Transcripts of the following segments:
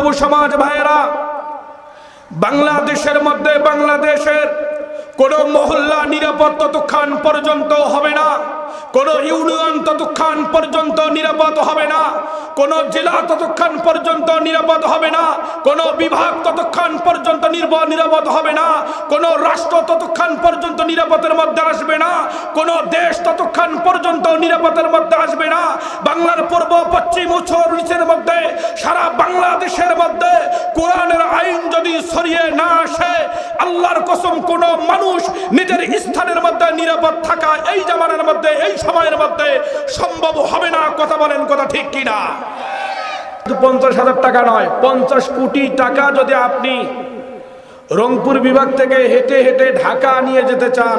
যুব সমাজ ভাইয়েরা, বাংলাদেশের মধ্যে বাংলাদেশের কোন মহল্লা নিরাপদ ততক্ষণ পর্যন্ত হবে না, কোন ইউনিয়ন ততক্ষণ পর্যন্ত নিরাপদ হবে না, কোন জেলা ততক্ষণ পর্যন্ত নিরাপদ হবে না, কোন বিভাগ ততক্ষণ পর্যন্ত নিরাপদ হবে না, কোন রাষ্ট্র ততক্ষণ পর্যন্ত নিরাপদের মধ্যে আসবে না, কোন দেশ ততক্ষণ পর্যন্ত নিরাপদের মধ্যে আসবে না। বাংলার পূর্ব পশ্চিম উত্তর নিচের মধ্যে সারা বাংলাদেশের মধ্যে কোরআনের আইন যদি সরিয়ে না আসে, আল্লাহর কসম কোন মানুষ নিজের স্থানের মধ্যে নিরাপদ থাকা এই জামানার মধ্যে এই সময়ের মধ্যে সম্ভব হবে না। কথা বলেন, কথা ঠিক কিনা? 50,000 টাকা নয়, 50 কোটি টাকা যদি আপনি রংপুর বিভাগ থেকে হেঁটে হেঁটে ঢাকা নিয়ে যেতে চান,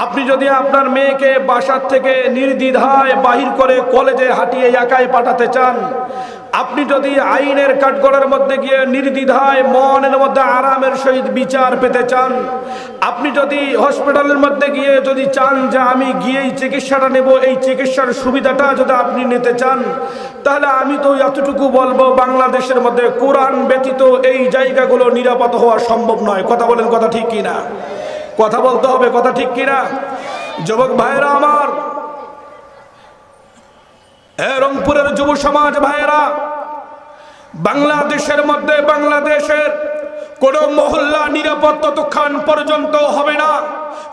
আপনি যদি আপনার মেয়েকে বাসার থেকে নির্দ্বিধায় বাহির করে কলেজে হাঁটিয়ে একাই পাঠাতে চান, আপনি যদি আইনের কাঠগড়ার মধ্যে গিয়ে নির্দ্বিধায় মনের মধ্যে আরামের সহিত বিচার পেতে চান, আপনি যদি হসপিটালের মধ্যে গিয়ে যদি চান যে আমি গিয়েই চিকিৎসাটা নেব, এই চিকিৎসার সুবিধাটা যদি আপনি নিতে চান, তাহলে আমি তো এতটুকু বলবো, বাংলাদেশের মধ্যে কোরআন ব্যতীত এই জায়গাগুলো নিরাপদ হওয়া সম্ভব নয়। কথা বলেন, কথা ঠিক কিনা? কথা বলতে হবে, কথা ঠিক কিনা? যুবক ভাইয়েরা আমার, রংপুরের যুব সমাজ ভাইয়েরা, বাংলাদেশের মধ্যে বাংলাদেশের কোন মহল্লা নিরাপদ ততক্ষণ পর্যন্ত হবে না,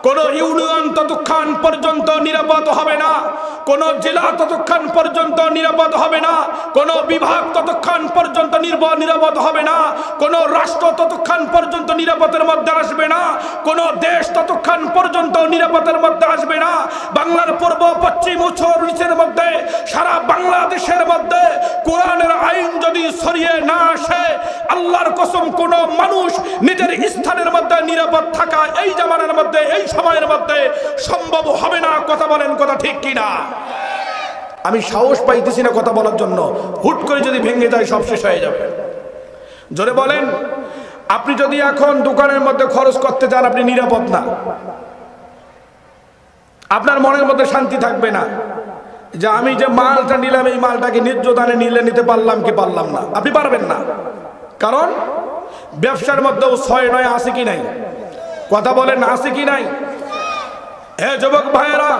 কোন ইউনিয়ন ততক্ষণ পর্যন্ত নিরাপদ হবে না, কোন জেলা ততক্ষণ পর্যন্ত নিরাপদ হবে না, কোন বিভাগ ততক্ষণ পর্যন্ত নিরাপদ হবে না, কোন রাষ্ট্র ততক্ষণ পর্যন্ত নিরাপদের মধ্যে আসবে না, কোন দেশ ততক্ষণ পর্যন্ত নিরাপদের মধ্যে আসবে না। বাংলার পূর্ব পশ্চিম উত্তর নিচের মধ্যে সারা বাংলাদেশের মধ্যে কোরআনের আইন যদি সরিয়ে না আসে, আল্লাহর কসম কোন মানুষ নিজের স্থানের মধ্যে নিরাপদ থাকা এই জামানার মধ্যে এই সময়ের মধ্যে সম্ভব হবে না। কথা বলেন, কথা ঠিক কিনা? আমি সাহস পাইতেছি না কথা বলার জন্য, হুট করে যদি ভেঙে যায় সব শেষ হয়ে যাবে। জোরে বলেন, আপনি যদি এখন দোকানের মধ্যে খরচ করতে চান, আপনি নিরাপদ না, আপনার মনের মধ্যে শান্তি থাকবে না যে আমি যে মালটা নিলাম এই মালটাকে ন্যায্য দামে নিতে পারলাম কি পারলাম না, আপনি পারবেন না। কারণ ব্যবসার মধ্যেও 6-9 আছে কি নাই? কথা বলেন, আছে কি নাই? হে যুবক ভাইয়েরা,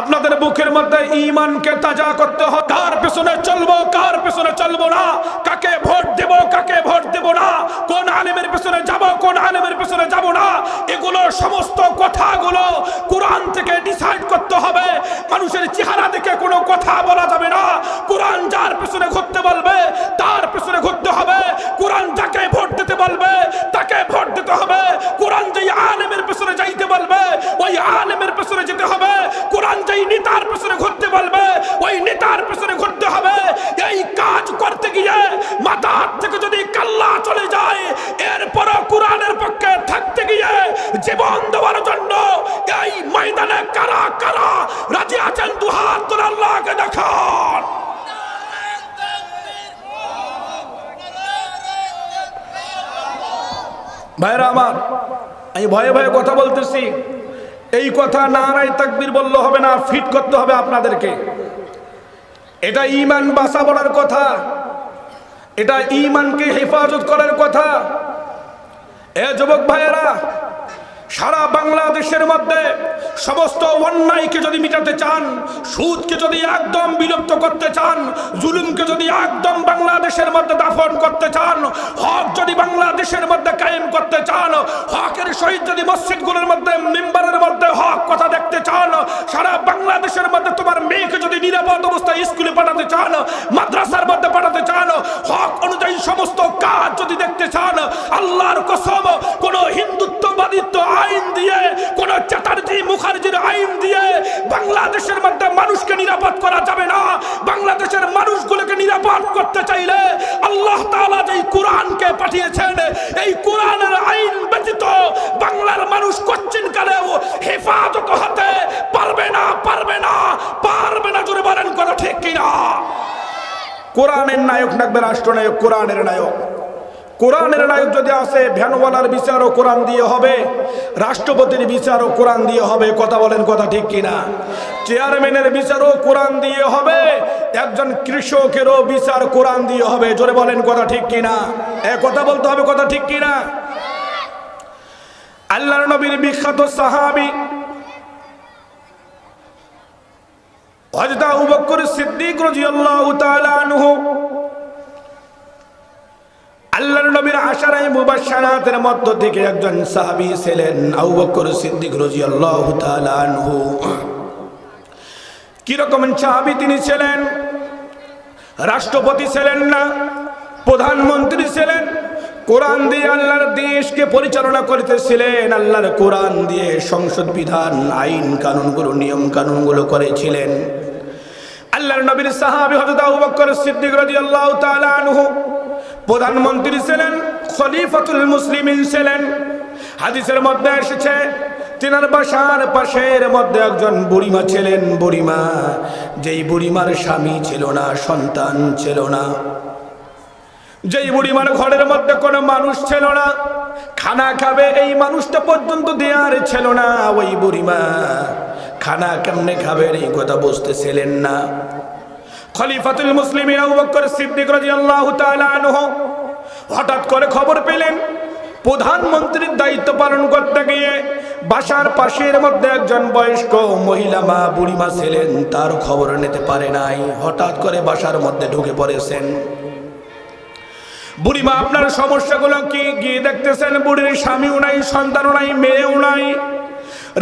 আপনাদের বুকের মধ্যে ঈমানকে তাজা করতে হবে। কার পেছনে চলবো, কার পেছনে চলবো না, কাকে ভোট দেব, কাকে ভোট দেব না, কোন আলেমের পেছনে যাব, কোন আলেমের পেছনে যাব না, এগুলো সমস্ত কথাগুলো কোরআন থেকে ডিসাইড করতে হবে। মানুষের চেহারা দেখে কোনো কথা বলা যাবে না। কোরআন যার পেছনে ঘুরতে বলবে তার পেছনে ঘুরতে হবে, কোরআন যাকে ভোট দিতে বলবে তাকে ভোট দিতে হবে, কোরআন যেই আলেমের পেছনে যাইতে বলবে ওই আলেমের পেছনে যেতে হবে, কোরআন যেই নেতার পেছনে ঘুরতে বলবে ওই নেতার পেছনে ঘুরতে হবে। এই কাজ করতে গিয়ে মাথা থেকে যদি কাল্লা চলে যায়, এরপরও কোরআনের পক্ষে থাকতে গিয়ে জীবন দেওয়ার জন্য এই ময়দানে কারা কারা রাজি আছেন? দুহাত তুলে আল্লাহকে দেখান। ভাইরা আমার, আমি ভয়ে ভয়ে কথা বলতেছি, এই কথা নারায়ে তাকবীর বললে হবে না, ফিট করতে হবে আপনাদেরকে। এটা ঈমান বাঁচাবার কথা, এটা ঈমানকে হেফাজত করার কথা। এ যুবক ভাইয়েরা, সারা বাংলাদেশের মধ্যে সমস্ত অন্যায়কে যদি মিটাতে চান, সুদকে যদি একদম বিলুপ্ত করতে চান, জুলুমকে যদি একদম বাংলাদেশের মধ্যে দাফন করতে চান, হক যদি বাংলাদেশের মধ্যে কায়েম করতে চান, হকের সহিত যদি মসজিদগুলোর মধ্যে মিম্বারের মধ্যে হক কথা দেখতে চান, সারা বাংলাদেশের মধ্যে তোমার মেয়েকে যদি নিরাপদ অবস্থায় স্কুলে পাঠাতে চান, মাদ্রাসার মধ্যে পাঠাতে চান, হক অনুযায়ী সমস্ত কাজ যদি দেখতে চান, আল্লাহর কসম কোন হিন্দুত্ববাদিত্ব আইন দিয়ে, কোন চ্যাটার্জি মুখার্জির আইন দিয়ে বাংলাদেশের মধ্যে মানুষকে নিরাপদ করা যাবে না। বাংলাদেশের মানুষগুলোকে নিরাপদ করতে চাইলে আল্লাহ তাআলা যেই কোরআনকে পাঠিয়েছেন, এই কোরআনের আইন ব্যতীত বাংলার মানুষ কোচ্চিন কালেও হেফাজত হতে পারবে না, পারবে না, পারবে না। জোরে বলেন, কথা ঠিক কিনা? কোরআনের নায়ক থাকবে রাষ্ট্রনায়ক, কোরআনের নায়ক। কোরআনের নায়ক যদি আসে, ভ্যানওয়ালার বিচারও কোরআন দিয়ে হবে, রাষ্ট্রপতির বিচারও কোরআন দিয়ে হবে। কথা বলেন, কথা ঠিক কিনা? চেয়ারম্যানের বিচারও কোরআন দিয়ে হবে, একজন কৃষকেরও বিচার কোরআন দিয়ে হবে। জোরে বলেন, কথা ঠিক কিনা? কথা বলতে হবে, কথা ঠিক কিনা? আল্লাহর নবীর বিখ্যাত সাহাবী হযরত আবু বকর সিদ্দিক রাদিয়াল্লাহু তাআলা আনহু, আল্লাহর নবীর আশারায়ে মুবাশশারাতের মধ্য থেকে একজন সাহাবী ছিলেন আবু বকর সিদ্দিক রাদিয়াল্লাহু তাআলা আনহু। কি রকম সাহাবী তিনি ছিলেন? রাষ্ট্রপতি ছিলেন না, প্রধানমন্ত্রী ছিলেন, কোরআন দিয়ে আল্লাহর দেশকে পরিচালনা করতেছিলেন, আল্লাহর কোরআন দিয়ে সংসদ বিধান, আইন কানুনগুলো, নিয়ম কানুনগুলো করেছিলেন। আল্লাহর নবীর সাহাবী হযরত আবু বকর সিদ্দিক রাদিয়াল্লাহু তাআলা আনহু প্রধানমন্ত্রী ছিলেন, খলিফাতুল মুসলিমিন ছিলেন। হাদিসের মধ্যে এসেছে তিনার বাসার পাশের মধ্যে একজন বুড়িমা ছিলেন। বুড়িমা, যেই বুড়িমার স্বামী ছিল না, সন্তান ছিল না, যেই বুড়িমার ঘরের মধ্যে কোনো মানুষ ছিল না, খানা খাবে এই মানুষটা পর্যন্ত দেয়ার ছিল না, ওই বুড়িমা খানা কেমনে খাবেন এই কথা বুঝতেছিলেন না। খলিফাতুল মুসলিমিন আবু বকর সিদ্দিক রাদিয়াল্লাহু তাআলা আনহু হঠাৎ করে খবর পেলেন প্রধানমন্ত্রীর দায়িত্ব পালন করতে গিয়ে বাসার পাশের মধ্যে একজন বয়স্ক মহিলা মা, বুড়িমা ছিলেন, তার খবর নিতে পারে নাই। হঠাৎ করে বাসার মধ্যে ঢুকে পড়েছেন। বুড়িমা, আপনার সমস্যাগুলো কি? গিয়ে দেখতেছেন বুড়ির স্বামীও নাই, সন্তানও নাই, মেয়েও নাই।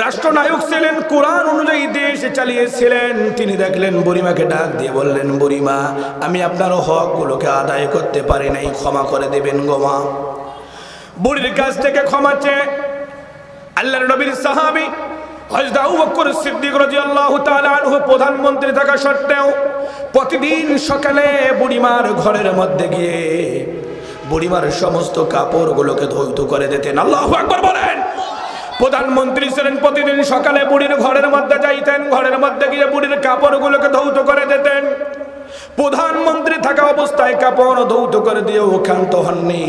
রাষ্ট্রনায়ক ছিলেন, কোরআন অনুযায়ী দেশ চালিয়েছিলেন। তিনি দেখলেন, বুড়িমাকে ডাক দিয়ে বললেন, বুড়িমা, আমি আপনার হকগুলোকে আদায় করতে পারি নাই, ক্ষমা করে দেবেন গো মা। বুড়ির কাছ থেকে ক্ষমা চেয়ে আল্লাহর নবীর সাহাবী হযরত আবু বকর সিদ্দিক রাদিয়াল্লাহু তাআলা আনহু প্রধানমন্ত্রী থাকা সত্ত্বেও প্রতিদিন সকালে বুড়িমার ঘরের মধ্যে গিয়ে বুড়িমার সমস্ত কাপড়গুলোকে ধৌত করে দিতেন। আল্লাহু আকবার বলেন। প্রধানমন্ত্রী ছিলেন, প্রতিদিন সকালে বুড়ির ঘরের মধ্যে যাইতেন, ঘরের মধ্যে গিয়ে বুড়ির কাপড়গুলোকে ধৌত করে দিতেন। প্রধানমন্ত্রী থাকা অবস্থায় কাপড় ধৌত করে দিয়েও ক্ষান্ত হননি।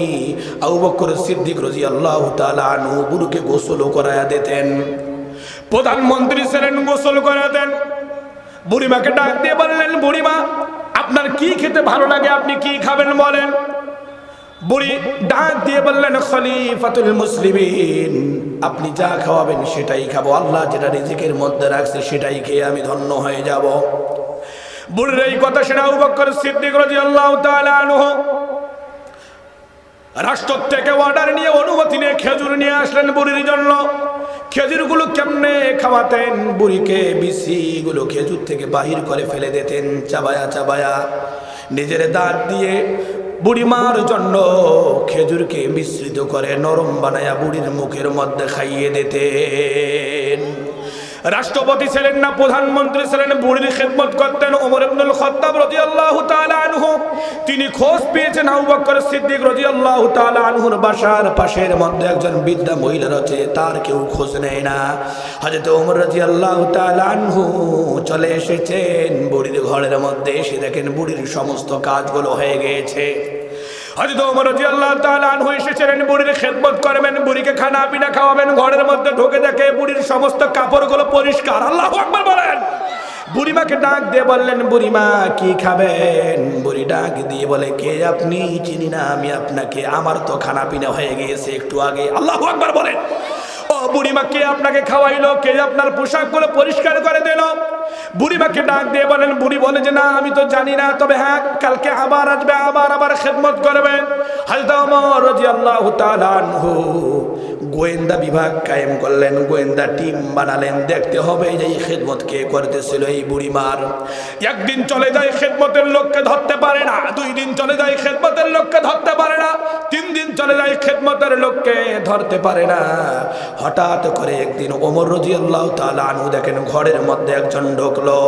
আবু বকর সিদ্দিক রাদিয়াল্লাহু তাআলা আনহু বুড়িকে গোসল করায়া দিতেন। প্রধানমন্ত্রী ছিলেন, গোসল করাতেন। বুড়িমাকে ডাক দিয়ে বললেন, বুড়িমা, আপনার কি খেতে ভালো লাগে, আপনি কি খাবেন বলেন। বুড়ি ডাক দিয়ে বললেন, খলিফাতুল মুসলিমিন, আপনি যা খাওয়াবেন সেটাই খাবো, আল্লাহ যেটা রিজিকের মধ্যে রাখছে সেটাই খেয়ে আমি ধন্য হয়ে যাব। বুড়ির এই কথা শুনে আবু বকর সিদ্দিক রাদিয়াল্লাহু তাআলা আনহু রাষ্ট্র থেকে অর্ডার নিয়ে, অনুমতি নিয়ে খেজুর নিয়ে আসলেন বুড়ির জন্য। খেজুরগুলো কেমনে খাওয়াতেন? বুড়িকে বিচিগুলো খেজুর থেকে বাহির করে ফেলে দিতেন, চাবায়া চাবায়া নিজের দাঁত দিয়ে বুড়িমার জন্য খেজুরকে মিশ্রিত করে নরম বানায়া বুড়ির মুখের মধ্যে খাইয়ে দিতেন। রাষ্ট্রপতি ছিলেন না, প্রধানমন্ত্রী ছিলেন, বুড়ির খেদমত করতেন ওমর ইবনুল খাত্তাব রাদিয়াল্লাহু তাআলা আনহু। তিনি খোঁজ পেয়েছেন আবু বকর সিদ্দিক রাদিয়াল্লাহু তাআলা আনহুর বাসার পাশের মধ্যে একজন বৃদ্ধা মহিলা রয়েছে, তার কেউ খোঁজ নেয় না। হযরত ওমর রাদিয়াল্লাহু তাআলা আনহু চলে এসেছেন বুড়ির ঘরের মধ্যে। এসে দেখেন বুড়ির সমস্ত কাজগুলো হয়ে গিয়েছে। হযরত ওমর রাদিয়াল্লাহু তাআলা আনহু এসেছিলেন বুড়ির খেদমত করবেন, বুড়িকে খানা পিনা খাওয়াবেন। ঘরের মধ্যে ঢুকে দেখে বুড়ির সমস্ত কাপড়গুলো পরিষ্কার। আল্লাহু আকবার বলেন। বুড়িমাকে ডাক দিয়ে বললেন, বুড়িমা কি খাবেন? বুড়ি ডাক দিয়ে বলে, কে আপনি? চিনি না আমি আপনাকে, আমার তো খানা পিনা হয়ে গিয়েছে একটু আগে। আল্লাহু আকবার বলেন। ও বুড়িমা, কে আপনাকে খাওয়াইলো? কে আপনার পোশাকগুলো পরিষ্কার করে দিল? বুড়িমাকে ডাক দিয়ে বলেন। বুড়ি বলে যে, না আমি তো জানি না, তবে হ্যাঁ কালকে আবার আসবে, আবার খেদমত করবেন। হযরত ওমর রাদিয়াল্লাহু তাআলা আনহু গোয়েন্দা বিভাগ কায়েম করলেন, গোয়েন্দা টিম বানালেন। দেখতে হবে যে এই খেদমত কে করতেছিল এই বুড়িমার। একদিন চলে যায়, খেদমতের লোককে ধরতে পারে না। 2 দিন চলে যায়, খেদমতের লোককে ধরতে পারে না। 3 দিন চলে যায়, খেদমতের লোককে ধরতে পারে না। হঠাৎ করে একদিন ওমর রাদিয়াল্লাহু তাআলা আনহু দেখেন ঘরের মধ্যে একজন ঢুকলো।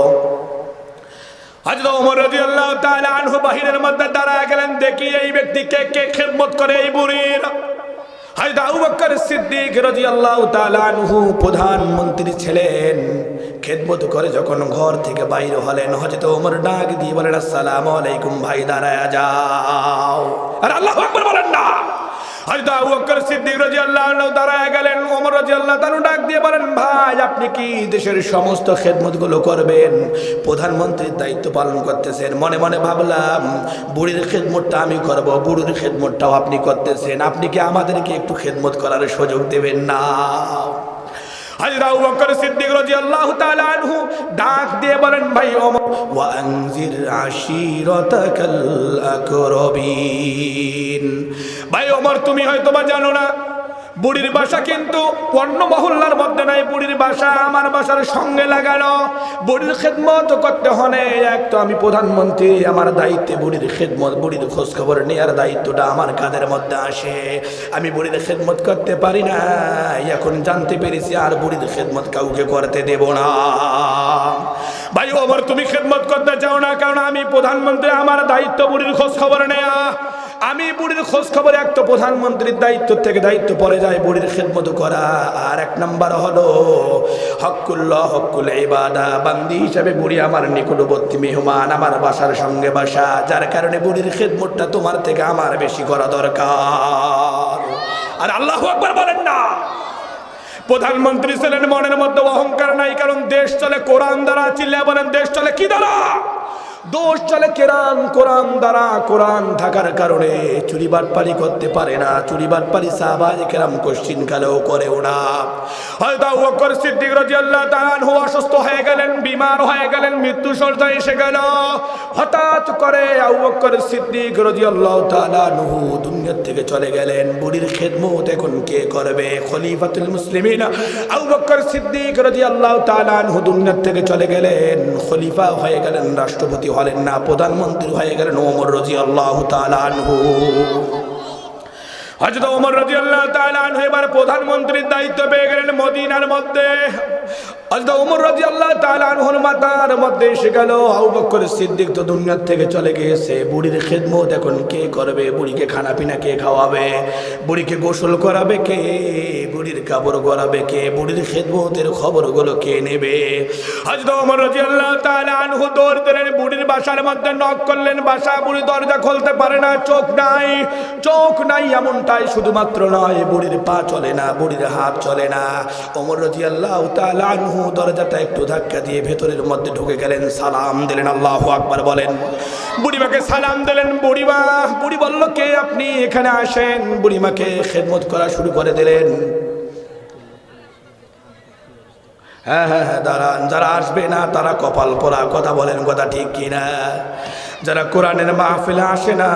হযরত ওমর রাদিয়াল্লাহু তাআলা আনহু বাহিরের মধ্যে দাঁড়ায় গেলেন, দেখি এই ব্যক্তি কে খেদমত করে এই বুড়ির। হযরত আবু বকর সিদ্দিক রাদিয়াল্লাহু তাআলা আনহু প্রধানমন্ত্রী ছিলেন, খেদমত করে যখন ঘর থেকে বাইরে হলেন, হযরত ওমর ডাক দিয়ে বলেন, আসসালামু আলাইকুম ভাই, দাঁড়ায়া যাও। আর আল্লাহু আকবার বলেন না। হযরত আবু বকর সিদ্দিক রাদিয়াল্লাহু আনহু দাঁড়ায়া গেলেন। ওমর রাদিয়াল্লাহু তাআলা ডাক দিয়ে বলেন, ভাই আপনি কি দেশের সমস্ত খেদমতগুলো করবেন? প্রধানমন্ত্রীর দায়িত্ব পালন করতেছেন। মনে মনে ভাবলাম বুড়ির খেদমতটা আমি করব, বুড়ির খেদমতটাও আপনি করতেছেন, আপনি কি আমাদেরকে একটু খেদমত করার সুযোগ দেবেন না? হযরত আবু বকর সিদ্দিক রাদিয়াল্লাহু তাআলা আনহু ডাক দিয়ে বলেন, ভাই ওমর, ওয়া আনজির আশিরাতাকাল আকরাবিন। ভাই ওমর, তুমি হয়তো বা জানো না, বুড়ির বাসা কিন্তু অন্য মহল্লার মধ্যে নাই, বুড়ির বাসা আমার বাসার সঙ্গে লাগানো। বুড়ির খেদমত করতে হলে এক তো আমি প্রধানমন্ত্রী, আমার দায়িত্বে বুড়ির খেদমত, বুড়ির খোঁজ খবর নেওয়ার দায়িত্বটা আমার কাঁধের মধ্যে আসে। আমি বুড়ির খেদমত করতে পারি না, এখন জানতে পেরেছি আর বুড়ির খেদমত কাউকে করতে দেব না। ভাই ওমর, তুমি খেদমত করতে চাও না, কারণ আমি প্রধানমন্ত্রী, আমার দায়িত্ব বুড়ির খোঁজ খবর নেয়া। আমি বুড়ির খোঁজ খবর এক তো প্রধানমন্ত্রীর দায়িত্ব থেকে দায়িত্ব পড়ে যায় বুড়ির খেদমত করা, আর এক নাম্বার হলো হকুল্লাহ হকুল ইবাদা, বান্দি হিসাবে বুড়ি আমার নিকটবর্তী মেহমান, আমার বাসার সঙ্গে বাসা, যার কারণে বুড়ির খেদমতটা তোমার থেকে আমার বেশি করা দরকার। আর আল্লাহু আকবার বলেন না। প্রধানমন্ত্রী ছিলেন, মনের মধ্যে অহংকার নাই, কারণ দেশ চলে কোরআন দ্বারা। চিল্লায় বলেন, দেশ চলে কি দ্বারা? দোষ চলে কোরআন দ্বারা। কোরআন থাকার কারণে চুরি বাটপারি করতে পারে না। চুরি বাটপারি সাহাবায়ে কেরাম কোশ্চিন কালেও করেও না। হযরত আবু বকর সিদ্দিক রাদিয়াল্লাহু তাআলা আনহু অসুস্থ হয়ে গেলেন, বিমার হয়ে গেলেন, মৃত্যু শয্যায় এসে গেল। হঠাৎ করে আবু বকর সিদ্দিক রাদিয়াল্লাহু তাআলা আনহু দুনিয়া থেকে চলে গেলেন। বুড়ির খেদমত এখন কে করবে? খলিফাতুল মুসলিমিন আবু বকর সিদ্দিক রাদিয়াল্লাহু তাআলা আনহু দুনিয়া থেকে চলে গেলেন, খলিফা হয়ে গেলেন, রাষ্ট্রপতি হলেন না, প্রধানমন্ত্রী হয়ে গেলেন ওমর রাদিয়াল্লাহু তাআলা আনহু। হযরত ওমর রাদিয়াল্লাহু তাআলা আনহু এবার প্রধানমন্ত্রীর দায়িত্ব পেয়ে গেলেন মদিনার মধ্যে। হযরত ওমর রাদিয়াল্লাহু তাআলা আনহুর মাথার মধ্যে এসে গেল, আবু বকর সিদ্দিক তো দুনিয়া থেকে চলে গিয়েছে, বুড়ির খেদমত এখন কে করবে? বুড়িকে খানা পিনা কে খাওয়াবে? বুড়িকে গোসল করাবে কে? বুড়ির কাপড় গড়াবে কে? বুড়ির খেদমতের খবরগুলো কে নেবে? হযরত ওমর রাদিয়াল্লাহু তাআলা আনহু দৌড় দিলেন, বুড়ির বাসার মধ্যে নক করলেন। বাসা, বুড়ি দরজা খুলতে পারে না, চোখ নাই এমনটাই শুধুমাত্র নয়, বুড়ির পা চলে না, বুড়ির হাত চলে না। ওমর রাদিয়াল্লাহু তাআলা আনহু দরজাটা একটু ধাক্কা দিয়ে ভেতরের মধ্যে ঢুকে গেলেন, সালাম দিলেন। আল্লাহু আকবার বলেন। বুড়িমাকে সালাম দিলেন। বুড়ি বলল, কে আপনি? এখানে আসেন। বুড়িমাকে খেদমত করা শুরু করে দিলেন। হ্যাঁ, দাঁড়ান, যারা আসবে না তারা কপাল পোড়া। কথা বলেন, কথা ঠিক কিনা? যারা কোরআনের মাহফিলে আসে না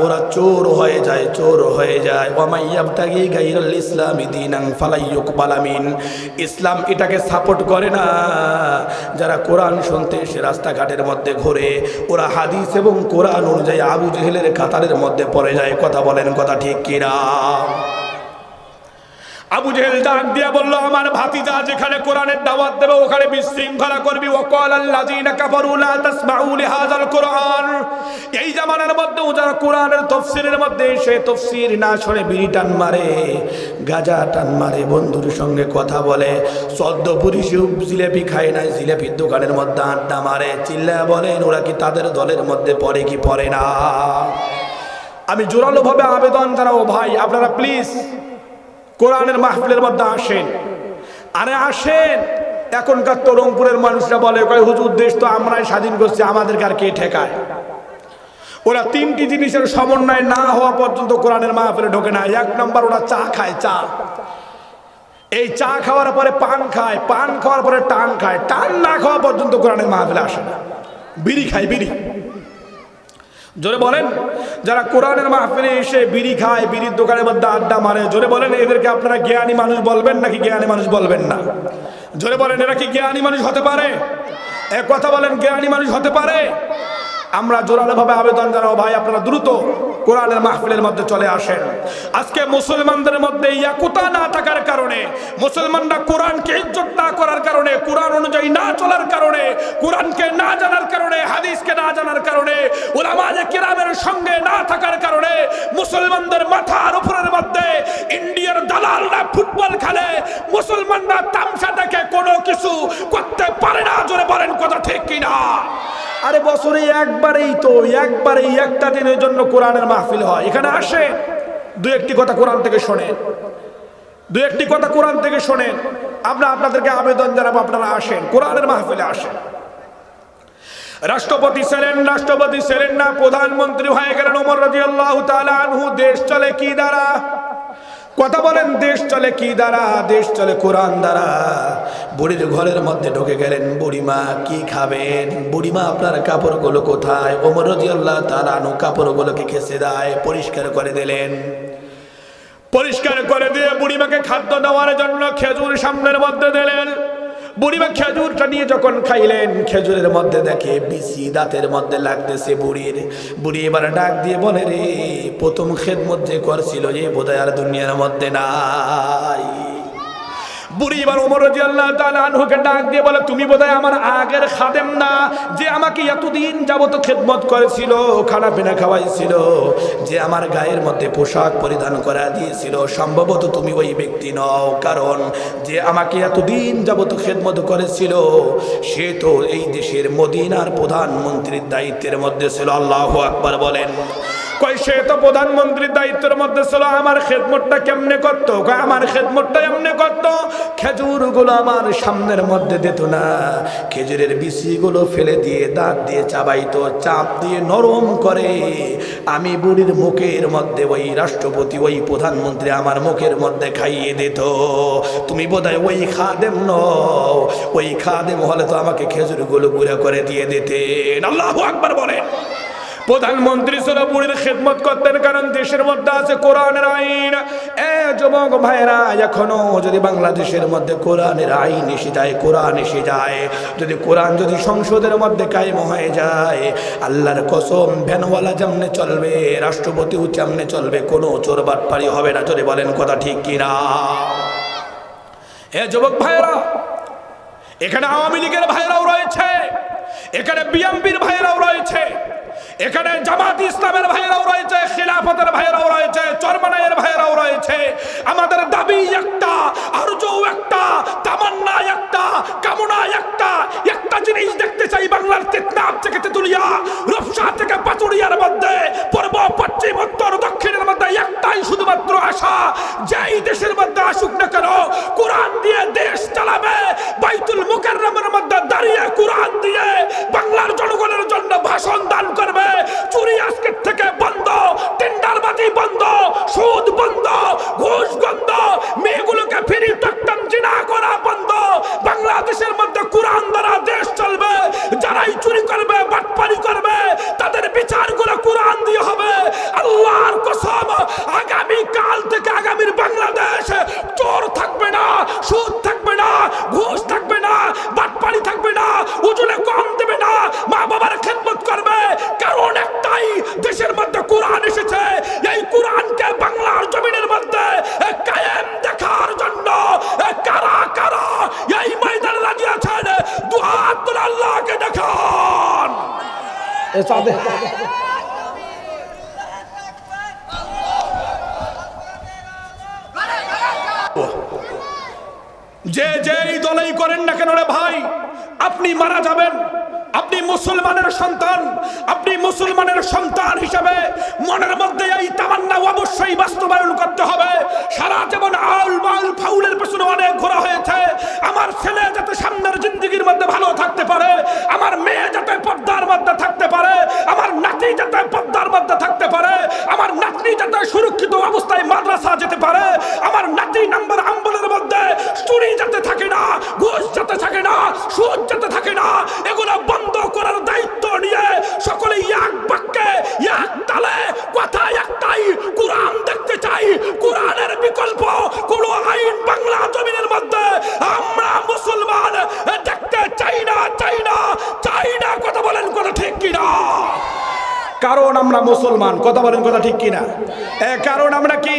ওরা চোর হয়ে যায়। ওয়ামাইয়াবতাগি গায়রাল ইসলামি দীনান ফালা ইউকবালা মিন। ইসলাম এটাকে সাপোর্ট করে না। যারা কোরআন শুনতে এসে রাস্তাঘাটের মধ্যে ঘোরে, ওরা হাদিস এবং কোরআন অনুযায়ী আবু জেহেলের কাতারের মধ্যে পড়ে যায়। কথা বলেন, কথা ঠিক কিনা? আবু জেহেল ডাক দিয়া বলল, আমার ভাতিজা যেখানে কোরআনের দাওয়াত দেবে ওখানে বিশৃঙ্খলা করবি। ওয়াকালাল্লাযীনা কাফারু লা তাসমাউ লিহাযাল কোরআন। এই জামানার মধ্যে যারা কোরআনের তাফসীরের মধ্যে এসে তাফসীর না শুনে বিড়ি টান মারে, গাঁজা টান মারে, বন্ধুর সঙ্গে কথা বলে, সদ্য পুরিশে জিলাপি খায় না, জিলাপির দোকানের মধ্যে আড্ডা মারে, চিল্লা বলেন ওরা কি তাদের দলের মধ্যে পড়ে কি পড়ে না? আমি জোরালোভাবে আবেদন জানাবো, ভাই আপনারা প্লিজ কোরআনের মাহফিলের মধ্যে আসেন। আরে আসেন। এখনকার তরুণপুরের মানুষরা বলে, হুজুর দেশ তো আমরাই স্বাধীন করছি, আমাদেরকে আর কে ঠেকায়? ওরা তিনটি জিনিসের সমন্বয় না হওয়া পর্যন্ত কোরআনের মাহফিলে ঢোকে না। এক নম্বর, ওরা চা খায়, চা। এই চা খাওয়ার পরে পান খায়, পান খাওয়ার পরে টান খায়, টান না খাওয়া পর্যন্ত কোরআনের মাহফিলে আসে না। বিড়ি খায়, বিড়ি। জোরে বলেন, যারা কোরআনের মাহফিলে এসে বিড়ি খায়, বিড়ির দোকানের মধ্যে আড্ডা মারে, জোরে বলেন এদেরকে আপনারা জ্ঞানী মানুষ বলবেন নাকি জ্ঞানী মানুষ বলবেন না? জোরে বলেন, এরা কি জ্ঞানী মানুষ হতে পারে? এক কথা বলেন, জ্ঞানী মানুষ হতে পারে? আমরা জোরালোভাবে আবেদন জানাবো, ভাই আপনারা দ্রুত কোরআনের মাহফিলের মধ্যে চলে আসেন। আজকে মুসলমানদের মধ্যে ইয়াকুতা না থাকার কারণে, মুসলমানরা কোরআনকে ইজ্জত না করার কারণে, কোরআন অনুযায়ী না চলার কারণে, কোরআনকে না জানার কারণে, হাদিসকে না জানার কারণে, উলামায়ে কেরামের সঙ্গে না থাকার কারণে মুসলমানদের মাথার উপরের মধ্যে ইন্ডিয়ার দালালরা ফুটবল খেলে, মুসলমানরা তামসা দেখে কোনো কিছু করতে পারে না। জোরে বলেন কথা ঠিক কিনা? আরে বছরে একবারেই একটা দিনের জন্য কোরআনের মাহফিল হয়। এখানে আসে দু একটি কথা কোরআন থেকে শোনেন, আমরা আপনাদেরকে আবেদন জানাবো, আপনারা আসেন, কোরআনের মাহফিলে আসেন। রাষ্ট্রপতি ছিলেন না, প্রধানমন্ত্রী হয়ে গেলেন ওমর রাদিয়াল্লাহু তাআলা আনহু। দেশ চলে কি দ্বারা? কথা বলেন, দেশ চলে কি দ্বারা? দেশ চলে কোরআন দ্বারা। বুড়ির ঘরের মধ্যে ঢুকে গেলেন, বুড়িমা কি খাবেন? বুড়িমা আপনার কাপড়গুলো কোথায়? ওমর রাদিয়াল্লাহু তাআলা আনহু কাপড়গুলোকে খেসে দেয়, পরিষ্কার করে দিলেন। পরিষ্কার করে দিয়ে বুড়িমাকে খাদ্য দেওয়ার জন্য খেজুর সামনের মধ্যে দিলেন। বুড়িমা খেজুরটা নিয়ে যখন খাইলেন, খেজুরের মধ্যে দেখে বিচি দাঁতের মধ্যে লাগতেছে বুড়ি এবার ডাক দিয়ে বলে, রে প্রথম খেদমত যে করছিল যে বোধহয় আর দুনিয়ার মধ্যে নাই। বুড়ি এবার ওমর রাদিয়াল্লাহু তাআলা আনহুকে ডাক দিয়ে বলে, তুমি বোধহয় আমার আগের খাদেম না, যে আমাকে এতদিন যাবত খেদমত করেছিল, খানা পিনা খাওয়াইছিল, যে আমার গায়ের মধ্যে পোশাক পরিধান করা দিয়েছিল। সম্ভবত তুমি ওই ব্যক্তি নও, কারণ যে আমাকে এতদিন যাবত খেদমত করেছিল সে তো এই দেশের মদিনার প্রধানমন্ত্রীর দায়িত্বের মধ্যে ছিল। আল্লাহু আকবার বলেন। কয় সে তো প্রধানমন্ত্রীর দায়িত্বের মধ্যে ছিল, আমার খেদমতটা কেমনে করতো? আমার খেদমতটা এমনি করতো, খেজুরগুলো আমার সামনের মধ্যে দিত না, খেজুরের বিচিগুলো ফেলে দিয়ে দাঁত দিয়ে চাবাইতো, চাপ দিয়ে নরম করে আমি বুড়ির মুখের মধ্যে ওই রাষ্ট্রপতি ওই প্রধানমন্ত্রী আমার মুখের মধ্যে খাইয়ে দিত। তুমি বোধহয় ওই খাদেম নও, ওই খাদেম হলে তো আমাকে খেজুরগুলো গুঁড়া করে দিয়ে দিতেন। আল্লাহু আকবার বলেন। প্রধানমন্ত্রী ছিল, বুড়ির খেদমত করতেন, কারণ দেশের মধ্যে আছে কোরআনের আইন। যুবক ভাইরা, এখনো যদি বাংলাদেশের মধ্যে কোরআনের আইন এসে যায়, কোরআন এসে যায়, যদি কোরআন যদি সংসদের মধ্যে কায়েম হয়ে যায়, আল্লাহর কসম ভ্যানওয়ালা যেমনে চলবে, রাষ্ট্রপতিও যেমনে চলবে, কোনো চোর বাটপারি হবে না। যদি বলেন কথা ঠিক কিনা? যুবক ভাইরা, এখানে আওয়ামী লীগের ভাইরাও রয়েছে, এখানে বিএনপির ভাইরাও রয়েছে, এখানে জামাত ইসলামের ভাইরাও রয়েছে, খিলাফতের ভাইরাও রয়েছে, চরমনাইয়ের ভাইরাও রয়েছে। আমাদের দাবি একটা, আরজু একটা, তামান্না একটা, কামনা একটা। একটা জিনিস দেখতে চাই, বাংলার টেকনাফ থেকে তেতুলিয়া, রূপসা থেকে পাচুরিয়ার মধ্যে, পূর্ব পশ্চিম উত্তর দক্ষিণের মধ্যে একটাই শুধুমাত্র আশা, যেই দেশের মধ্যে আসুক না কেন কোরআন দিয়ে দেশ চালাবে, বাইতুল মুকাররমের মধ্যে দাঁড়িয়ে কোরআন দিয়ে বাংলার জনগণের জন্য ভাষণ দান করবে। চুরি আজকের থেকে বন্ধ, টেন্ডারবাজি বন্ধ, সুদ বন্ধ, ঘুষ বন্ধ, মেয়েগুলোকে ফ্রি টকটাম জিনা করা বন্ধ। বাংলাদেশের মধ্যে কোরআন দ্বারা দেশ চলবে। যারাই চুরি করবে, বাটপারি করবে, তাদের বিচারগুলো কোরআন দিয়ে হবে। আল্লাহর কসম, আগামী কাল থেকে আগামীর বাংলাদেশ চোর থাকবে না, সুদ থাকবে না, ঘুষ থাকবে না, বাটপারি থাকবে না, ওজনে কম দেবে না, মা বাবার খেদমত করবে। কারণ একটাই, দেশের মধ্যে কোরআন এসেছে। এই কোরআনকে বাংলার জমিনের মধ্যে কায়েম দেখার জন্য কারা কারা এই ময়দানে রাজি আছেন? দুহাত তুলে আল্লাহকে দেখান। যে যেই দলেই করেন না কেন রে ভাই, আপনি মারা যাবেন। আপনি মুসলমানের সন্তান, আপনি মুসলমানের সন্তান হিসাবে মনের মধ্যে এই তামান্না অবশ্যই বাস্তবায়ন করতে হবে। সারা জীবন আউল মাউল ফাউলের পেছনে অনেক ঘোরা হয়েছে। আমার ছেলে যাতে সামনের জিন্দগির মধ্যে ভালো থাকতে পারে, আমার মেয়ে যাতে পর্দার মধ্যে থাকতে পারে, আমার নাতি যাতে পর্দার মধ্যে থাকতে পারে, আমার নাতনি যাতে সুরক্ষিত অবস্থায় মাদ্রাসা যেতে পারে, আমার নাতি নাম্বার আম্বলের মধ্যে চুরি যাতে থাকে না, ঘুষ যাতে থাকে না, সুদ যাতে থাকে না, এগুলো বন্ধ করার দায়িত্ব নিয়ে সকলে এক বাক্যে এক তালে কথা একটাই, কোরআন দেখতে চাই। কোরআনের বিকল্প কোন আইন বাংলা জমিনের মধ্যে আমরা মুসলমান দেখতে চাই না, চাই না, চাই না। কথা বলেন কথা ঠিক কিনা? কারণ আমরা মুসলমান। কথা বলেন কথা ঠিক কিনা? কারণ আমরা কি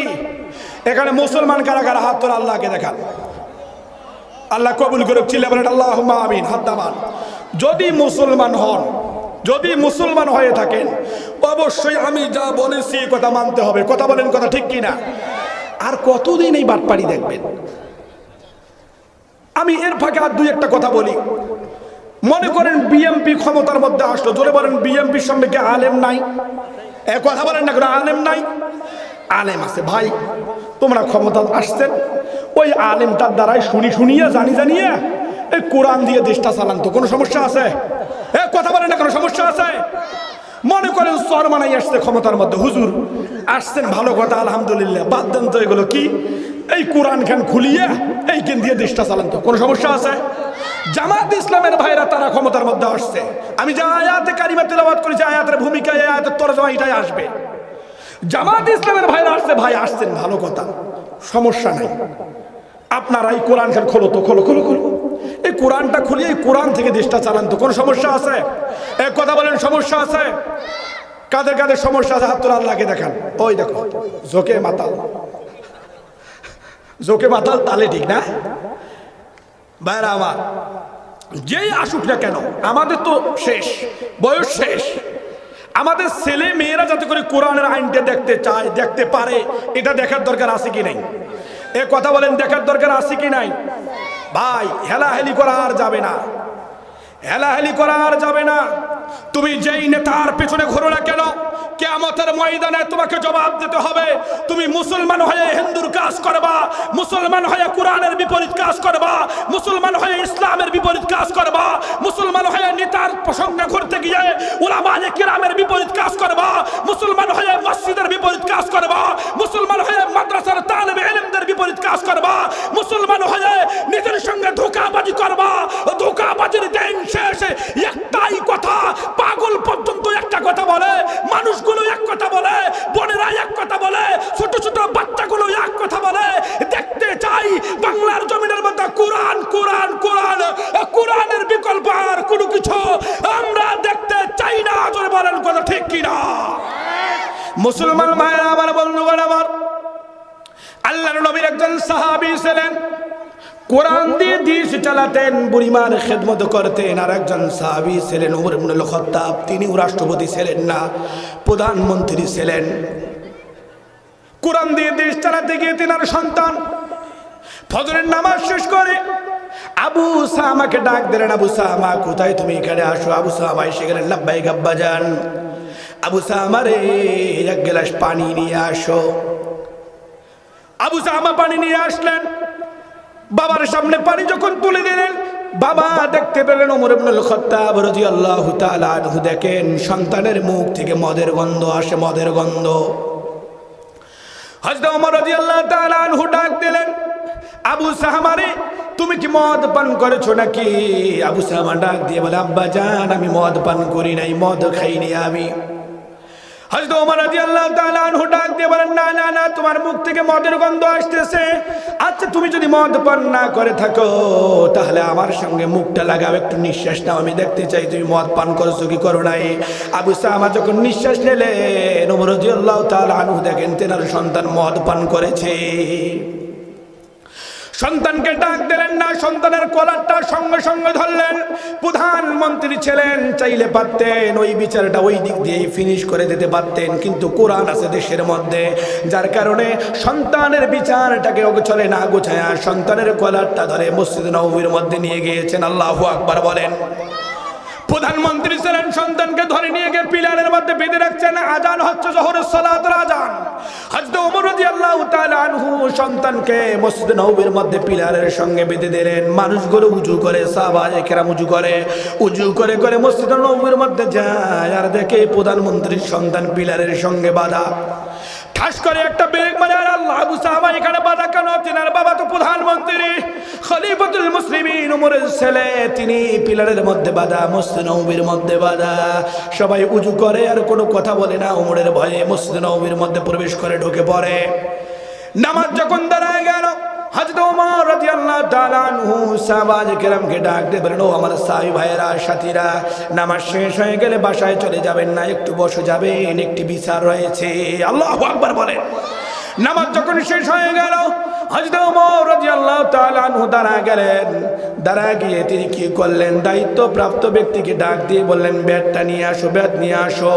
এখানে মুসলমান কারা কারা? হাত তোলা, আল্লাহকে দেখান। আল্লাহ কবুল করুক। চিল্লা বলেন আল্লাহুম্মা আমিন। হাত দাবান। যদি মুসলমান হন, যদি মুসলমান হয়ে থাকেন, অবশ্যই আমি যা বলেছি কথা মানতে হবে। কথা বলেন কথা ঠিক কিনা? আর কতদিন এই বাটপাড়ি দেখবেন? আমি এর ফাঁকে আর দুই একটা কথা বলি। মনে করেন বিএমপি ক্ষমতার মধ্যে আসলো, জোরে বলেন বিএমপির সঙ্গে কি আলেম নাই? কথা বলেন না, কোনো আলেম নাই? আলেম আছে ভাই। তোমরা ক্ষমতা আসছেন, ওই আলেমটার দ্বারাই শুনিয়ে জানিয়ে এই কোরআন দিয়ে দেশটা চালান, তো কোনো সমস্যা আছে? কথা বলেন না, কোনো সমস্যা আছে? মনে করেন চরমানাই আসছে ক্ষমতার মধ্যে, হুজুর আসছেন, ভালো কথা, আলহামদুলিল্লাহ, বাদ দেন তো এগুলো কি, এই কোরআন খান খুলিয়ে এই কেন দিয়ে দেশটা চালান, তো কোনো সমস্যা আছে? জামাত ইসলামের ভাইরা তারা ক্ষমতার মধ্যে আসছে, আমি যে আয়াতে কারিমা তেলাওয়াত করেছি, আয়াতের ভূমিকা, আয়াতের তরজমা এটাই আসবে। জামাত ইসলামের ভাইরা আসছে, ভাই আসছেন, ভালো কথা, সমস্যা নাই, আপনারা এই কোরআন খান খোলো তো, খোলো, এই কোরআনটা খুলিয়ে এই কোরআন থেকে দেশটা চালান, তো কোনো সমস্যা আছে? এক কথা বলেন, সমস্যা আছে? কাদের কাদের সমস্যা আছে হাত তোলা, আল্লাহকে দেখান। ওই দেখো জোকে মাতাল তালে, ঠিক না ভাইরা আমার? যেই আসুক না কেন, আমাদের তো শেষ, বয়স শেষ, আমাদের ছেলে মেয়েরা যাতে করে কোরআনের আইনটা দেখতে চায়, দেখতে পারে, এটা দেখার দরকার আছে কি নাই? এ কথা বলেন, দেখার দরকার আছে কি নাই? ভাই হেলাহেলি করা আর যাবে না, হেলাহেলি করা আর যাবে না। তুমি যেই নেতার পেছনে ঘোরো না কেন, কিয়ামতের ময়দানে তোমাকে জবাব দিতে হবে। তুমি মুসলমান হয়ে হিন্দুর কাজ করবা, মুসলমান হয়ে কোরআনের বিপরীত কাজ করবা, মুসলমান হয়ে ইসলামের বিপরীত কাজ করবা, মুসলমান হয়ে নেতার প্রসঙ্গে ঘুরতে গিয়ে উলামায়ে কিরামের বিপরীত কাজ করবা, মুসলমান হয়ে মসজিদের বিপরীত কাজ করবা, মুসলমান হয়ে মাদ্রাসার তালিবে ইলমদের বিপরীত কাজ করবা, মুসলমান হয়ে নিজের সঙ্গে ধোঁকাবাজি করবা। ধোঁকাবাজির দিন শেষে একটাই কথা, পাগল পর্যন্ত একটা কথা বলে, মানুষগুলো এক কথা বলে, বোনেরা এক কথা বলে, ছোট ছোট বাচ্চাগুলো এক কথা বলে। দেখতে চাই বাংলার জমিনের মধ্যে কোরআন, কোরআনের বিকল্প আর কোনো কিছু আমরা দেখতে চাই না। জোরে বলেন কথা ঠিক কিনা? মুসলমান ভাইরা আমার, বন্ধুগণ আমার, আল্লাহর নবীর একজন সাহাবী ছিলেন, কোরআন দিয়ে দেশ চালাতেন, বুড়িমার খেদমত করতেন। আর একজন সাহাবী ছিলেন ওমর ইবনুল খাত্তাব, তিনিও রাষ্ট্রপতি ছিলেন না, প্রধানমন্ত্রী ছিলেন। কোরআন দিয়ে দেশ চালাতে গিয়ে তিনার সন্তান ফজরের নামাজ শেষ করে আবু সামাকে ডাক দিলেন, আবু সামা কোথায়, তুমি এখানে আসো। আবু সামা এসে গেলেন, লাব্বাইক আব্বাজান। আবু সামা রে, এক গ্লাস পানি নিয়ে আসো। আবু সামা পানি নিয়ে আসলেন, বাবার সামনে পানি যখন তুলে দিলেন, বাবা দেখতে পেলেন ওমর ইবনুল খাত্তাব রাদিয়াল্লাহু তাআলা আনহু, দেখেন সন্তানের মুখ থেকে মদের গন্ধ আসে, মদের গন্ধ। হযরত ওমর রাদিয়াল্লাহু তাআলা আনহু ডাক দিলেন, আবু সামা রে, তুমি কি মদ পান করেছো নাকি? আবু সামা ডাক দিয়ে বলে, আব্বা জান, আমি মদ পান করি নাই, মদ খাইনি আমি। হযরত ওমর রাদিয়াল্লাহু তাআলা আনহু ডাক দিয়ে বলেন, না না না, তোমার মুখ থেকে মদের গন্ধ আসতেছে। আচ্ছা, তুমি যদি মদ পান না করে থাকো, তাহলে আমার সঙ্গে মুখটা লাগাও, একটু নিঃশ্বাস নাও, আমি দেখতে চাই তুমি মদ পান করেছো কি করো নাই। আবু সামা যখন নিঃশ্বাস নিলেন, ওমর রাদিয়াল্লাহু তাআলা আনহু দেখেন তেনার সন্তান মদ পান করেছে। সন্তানকে ডাক দিলেন না, সন্তানের কলারটা সঙ্গে সঙ্গে ধরলেন। প্রধানমন্ত্রী ছিলেন, চাইলে পারতেন ওই বিচারটা ওই দিক দিয়ে ফিনিশ করে দিতে পারতেন, কিন্তু কোরআন আছে দেশের মধ্যে, যার কারণে সন্তানের বিচারটাকে চলে না গোছায়া সন্তানের কলারটা ধরে মসজিদ নববীর মধ্যে নিয়ে গিয়েছেন। আল্লাহু আকবার বলেন। প্রধানমন্ত্রী ছিলেন, সন্তানকে ধরে নিয়ে গিয়ে পিলারের মধ্যে বেঁধে রাখছেন, আজান হচ্ছে জোহরের সালাতের আজান। হযরত ওমর রাদিয়াল্লাহু তাআলা আনহু সন্তানকে মসজিদ নববীর মধ্যে পিলারের সঙ্গে বেঁধে দিলেন। মানুষগুলো উজু করে, সাহাবায়ে কেরাম উজু করে মসজিদ নববীর মধ্যে যায়, আর দেখে প্রধানমন্ত্রীর সন্তান পিলারের সঙ্গে বাঁধা। ঠাস করে একটা ব্রেক মারে, আর আল্লাহ, আবু সামা এখানে বাধা কেন? তিনার বাবা তো প্রধানমন্ত্রী, খলিফাতুল মুসলিমিন, ওমরের ছেলে, তিনি পিলারের মধ্যে বাধা, মসজিদ নববীর মধ্যে বাধা। সবাই উজু করে আর কোনো কথা বলে না, ওমরের ভয়ে মসজিদ নববীর মধ্যে প্রবেশ করে ঢুকে পড়ে। নামাজ যখন দাঁড়ায় গেল, হযরত ওমর রাদিয়াল্লাহু তাআলা আনহু সাহাবায়ে কেরামকে ডাক দিয়ে বলেন, ও আমার সাহাবী ভাইয়েরা, সাথীরা, নামাজ শেষ হয়ে গেলে বাসায় চলে যাবেন না, একটু বসে যাবেন, একটি বিচার রয়েছে। আল্লাহু আকবার বলেন। নামাজ যখন শেষ হয়ে গেল, হযরত ওমর রাদিয়াল্লাহু তাআলা আনহু দাঁড়া গেলেন। দাঁড়া গিয়ে তিনি কি করলেন, দায়িত্বপ্রাপ্ত ব্যক্তিকে ডাক দিয়ে বললেন ব্যাটটা নিয়ে আসো, ব্যাট নিয়ে আসো।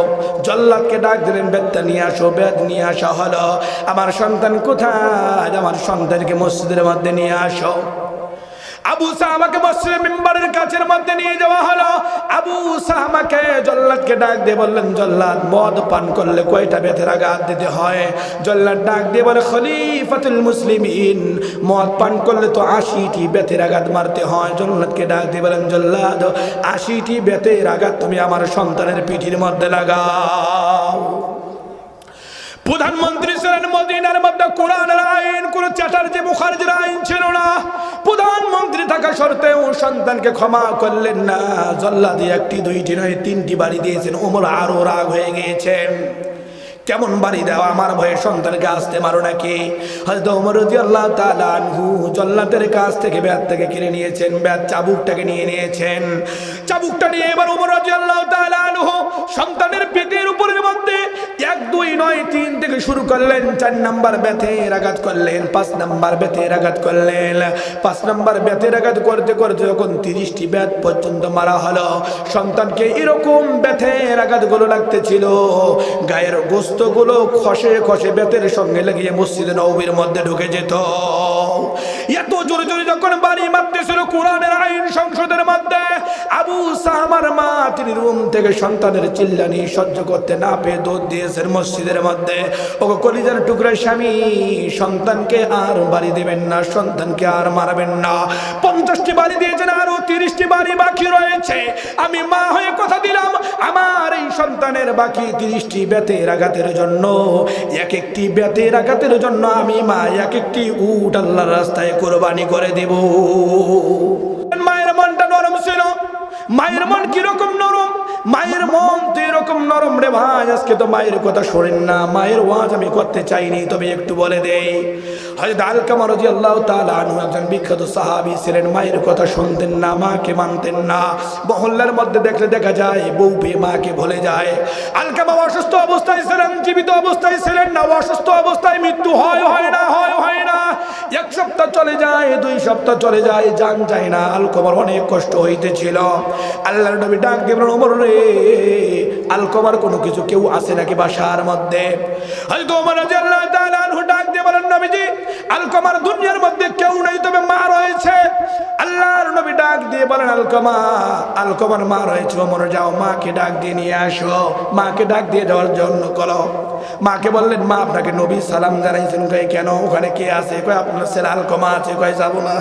জল্লাদকে ডাক দিলেন ব্যাটটা নিয়ে আসো, ব্যাট নিয়ে আসা হলো। আমার সন্তান কোথায়? আমার সন্তানকে মসজিদের মধ্যে নিয়ে আসো। আবু সাহামাকে মসজিদের মিম্বরের কাছের মধ্যে নিয়ে যাওয়া হলো। আবু সাহামাকে জল্লাদকে ডাক দিয়ে বললেন, জল্লাদ মদ পান করলে কয়টা বেতের আঘাত দিতে হয়? জল্লাদ ডাক দিয়ে বলে, খলিফাতুল মুসলিমিন, মদ পান করলে তো 80টি বেতের আঘাত মারতে হয়। জল্লাদকে ডাক দিয়ে বলেন, জল্লাদ 80টি বেতের আঘাত তুমি আমার সন্তানের পিঠির মধ্যে লাগাও। প্রধানমন্ত্রী ছিলেন মদিনার মধ্যে, কোরআনের আইন কোন চ্যাটার্জি মুখার্জির আইন ছিল না। প্রধানমন্ত্রী থাকা সত্ত্বেও সন্তানকে ক্ষমা করলেন না। জল্লাদি 1টি 2টি নয় 3টি বাড়ি দিয়েছেন। ওমর আরো রাগ হয়ে গিয়েছেন, কেমন বাড়ি দেওয়া, আমার ভয়ে সন্তানকে আসতে মারো নাকি? হযরত ওমর রাদিয়াল্লাহু তাআলা আনহু জল্লাদের কাছ থেকে ব্যাট থেকে কিনে নিয়েছেন, ব্যাট চাবুকটাকে নিয়ে নিয়েছেন। চাবুকটা নিয়ে এবার ওমর রাদিয়াল্লাহু তাআলা আনহু সন্তানের পেটের উপরের মধ্যে 1 2 নয় 3 থেকে শুরু করলেন। 4 নাম্বার বেতের আঘাত করলেন, 5 নাম্বার বেতের আঘাত করলেন। 5 নাম্বার বেতের আঘাত করতে করতে যখন 30টি ব্যাট পর্যন্ত মারা হলো, সন্তানকে এরকম বেতের আঘাতগুলো লাগতেছিল, গায়ের গোস্ত গুলো খসে খসে বেতের সঙ্গে লাগিয়ে মসজিদে নববীর মধ্যে ঢুকে যেত। এত জোরে জোরে যখন বাড়ি মারতেছিল কোরআনের আইন সংসদের মধ্যে, আবু সাহামার মা তিনি রুম থেকে সন্তানের চিল্লানি সহ্য করতে না পেয়ে দৌড় দিয়েছেন মসজিদের মধ্যে। ওগো কলিজার টুকরা স্বামী, সন্তানকে আর বাড়ি দেবেন না, সন্তানকে আর মারবেন না। 50টি বাড়ি দিয়েছেন, আরো 30টি বাড়ি বাকি রয়েছে। আমি মা হয়ে কথা দিলাম, আমার এই সন্তানের বাকি 30টি বেতের আঘাতের জন্য, এক একটি বেতের আঘাতের জন্য আমি মা 1-1টি উট আল্লাহর রাস্তায় কোরবানি করে দেব। মায়ের মনটা নরম ছিল। মায়ের মন কিরকম নরম? মায়ের মন তো এরকম নরম রে ভাই। আজকে তো মায়ের কথা শোনেন না, মায়ের ওয়াজ আমি করতে চাইনি, তবে একটু বলে দেই। হযরত আলকামা রাদিয়াল্লাহু তাআলা আনহু একজন বিখ্যাত সাহাবী ছিলেন। মায়ের কথা শুনতেন না, মাকে মানতেন না। মহল্লার মধ্যে দেখলে দেখা যায় বউ পেয়ে মাকে ভুলে যায়। আলকামা অসুস্থ অবস্থায় ছিলেন, জীবিত অবস্থায় ছিলেন না। অসুস্থ অবস্থায় মৃত্যু হয় না, হয় না। 1 সপ্তাহ চলে যায়, 2 সপ্তাহ চলে যায়, জান যায় না। আলকামার অনেক কষ্ট হইতেছিল। আল্লাহর নবী ডাক দিয়ে বলেন, ওমর রে, আলকামার কোনো কিছু কেউ আছে নাকি বাসার মধ্যে? হযরত ওমর রাদিয়াল্লাহু তাআলা আনহু ডাক দিয়ে বলেন, নবীজি আলকামার দুনিয়ার মধ্যে কেউ নাই, তবে মা রয়েছে। আল্লাহর নবী ডাক দিয়ে বলেন, আলকামা, আলকামার মা রয়েছে। ওমর যাও মাকে ডাক দিয়ে নিয়ে আসো। মাকে ডাক দিয়ে যাওয়ার জন্য করো। মাকে বললেন, মা আপনাকে নবী সালাম জানাইছেন। কই কেন, ওখানে কে আছে? কই আপনার ছেলে আলকামা আছে। কই যাব না।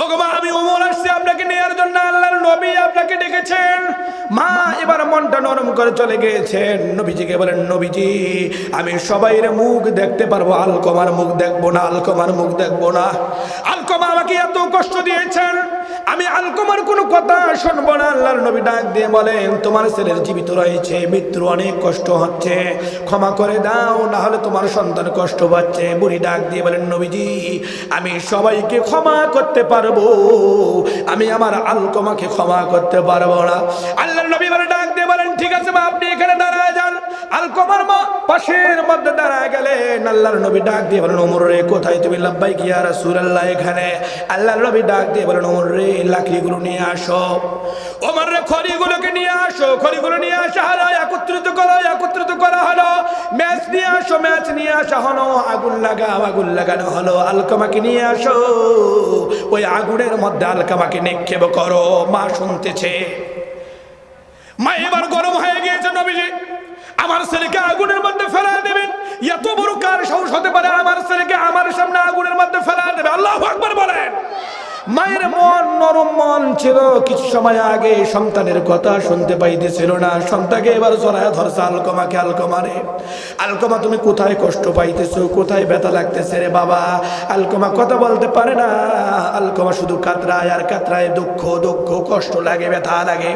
ওগো মা, আমি ওমর আসছি আপনাকে নেয়ার জন্য, আল্লাহর নবী আপনাকে ডেকেছেন। মা এবার মনটা নরম করে চলে গিয়েছেন। নবীজিকে বলেন, নবীজি আমি সবাইয়ের মুখ দেখতে পারবো, আলকামার মুখ দেখবো না, আলকামার মুখ দেখবো না। আলকামা আমাকে এত কষ্ট দিয়েছেন, আমি আলকামার কোনো কথা শুনবো না। আল্লাহর নবী ডাক দিয়ে বলেন, তোমার ছেলের জীবিত রয়েছে, মৃত্যুর অনেক কষ্ট হচ্ছে, ক্ষমা করে দাও, না হলে তোমার সন্তান কষ্ট পাচ্ছে। বুড়ি ডাক দিয়ে বলেন, নবীজি আমি সবাইকে ক্ষমা করতে পারবো, আমি আমার আলকামাকে ক্ষমা করতে পারবো না। আল্লাহর নবী বলে ডাক দিয়ে বলেন, ঠিক আছে মা, আপনি এখানে দাঁড়ায় যান। আলকামার মা পাশের মধ্যে দাঁড়ায় গেলেন। আল্লাহর নবী ডাক দিয়ে বলেন, ওমর রে কোথায় তুমি? লাব্বাইক ইয়া রাসূলুল্লাহ, এখানে। আল্লাহর নবী ডাক দিয়ে বলেন, ওমর রে লাকড়িগুলো নিয়ে আসো। ওমর রে খড়িগুলোকে নিয়ে আসো, খড়িগুলো নিয়ে আসা হলো, একত্রিত করা হলো। ম্যাচ নিয়ে আসো, ম্যাচ নিয়ে আসা হলো। আগুন লাগাও, আগুন লাগানো হলো। আলকামাকে নিয়ে আসো, ওই আগুনের মধ্যে আলকামাকে নিক্ষেপ করো। মা শুনতেছে। মা এবার গরম হয়ে গিয়েছে, নবীজি আমার ছেলেকে আগুনের মধ্যে ফেলা দেবেন? এত বড় কার সাহস হতে পারে আমার ছেলেকে আমার সামনে আগুনের মধ্যে ফেলা দেবে? আল্লাহু আকবার বলেন। মায়ের মন নরম মন ছিল। কিছু সময় আগে সন্তানের কথা শুনতে পাইতেছিল না, সন্তানকে এবার জড়ায় ধরছে আলকামাকে। আলকামারে, আলকামা তুমি কোথায় কষ্ট পাইতেছো, কোথায় ব্যথা লাগতেছে রে বাবা? আলকামা কথা বলতে পারে না। আলকামা শুধু কাতরায় আর কাতরায়, দুঃখ দুঃখ, কষ্ট লাগে, ব্যথা লাগে।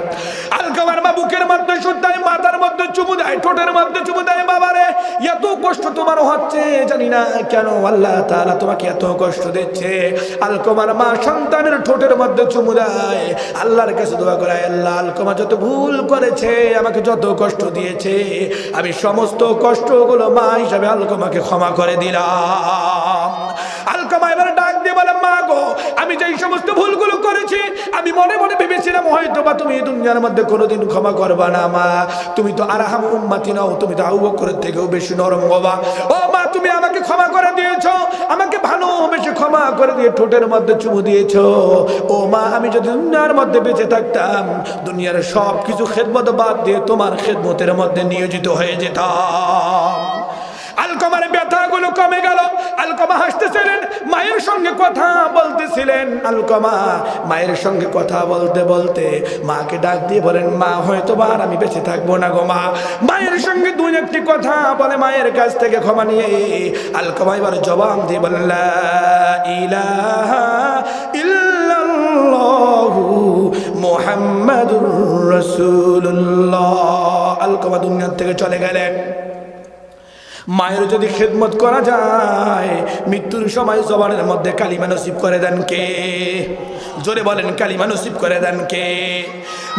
আলকামার মা বুকের মধ্যে শুদ্ধায়, মাথার মধ্যে চুমু দেয়, ঠোঁটের মধ্যে চুমু দেয়। বাবারে এত কষ্ট তোমার হচ্ছে, জানি না কেন আল্লাহ তাআলা তোমাকে এত কষ্ট দিচ্ছে। আলকামার মা সন্তানের ঠোঁটের মধ্যে চুমু দেয়, আল্লাহর কাছে দোয়া করে, আল্লাহ আলকামা যত ভুল করেছে, আমাকে যত কষ্ট দিয়েছে, আমি সমস্ত কষ্টগুলো মা হিসাবে আলকামাকে ক্ষমা করে দিলাম। আলকামা এবার ডাক দিয়ে দিয়ে বলে, মা গো, আমি যেই সমস্ত ভুলগুলো করেছি আমি মনে মনে ভেবেছিলাম হয়তো বা তুমি এই দুনিয়ার মধ্যে কোনোদিন ক্ষমা করবা না। মা, তুমি তো আরহাম উম্মতি নাও, তুমি তো আবু বকরের থেকেও বেশি নরম বাবা। ও মা, তুমি আমাকে ক্ষমা করে দিয়েছো, আমাকে ভালোবেসে ক্ষমা করে দিয়ে ঠোঁটের মধ্যে চুমু দিয়েছো। ও মা, আমি যদি দুনিয়ার মধ্যে বেঁচে থাকতাম দুনিয়ার সব কিছু খেদমত বাদ দিয়ে তোমার খেদমতের মধ্যে নিয়োজিত হয়ে যেতাম। আলকমার ব্যথাগুলো কমে গেল। আলকমা হাসতেছিলেন, মায়ের সঙ্গে কথা বলতেছিলেন। আলকমা মায়ের সঙ্গে কথা বলতে বলতে মাকে ডাক দিয়ে বলেন, মা হয়তো আর আমি বেঁচে থাকবো না গো মা। মায়ের সঙ্গে দুই একটি কথা বলে মায়ের কাছ থেকে ক্ষমা নিয়ে আলকমা এবার জবাব দিয়ে বলেন, লা ইলাহা ইল্লাল্লাহু মুহাম্মাদুর রাসূলুল্লাহ। আলকমা দুনিয়া থেকে চলে গেলেন। মায়ের যদি খেদমত করা যায়, মৃত্যুর সময় জবানের মধ্যে কালিমা নসিব করে দেন কে? জোরে বলেন, কালিমা নসিব করে দেন কে?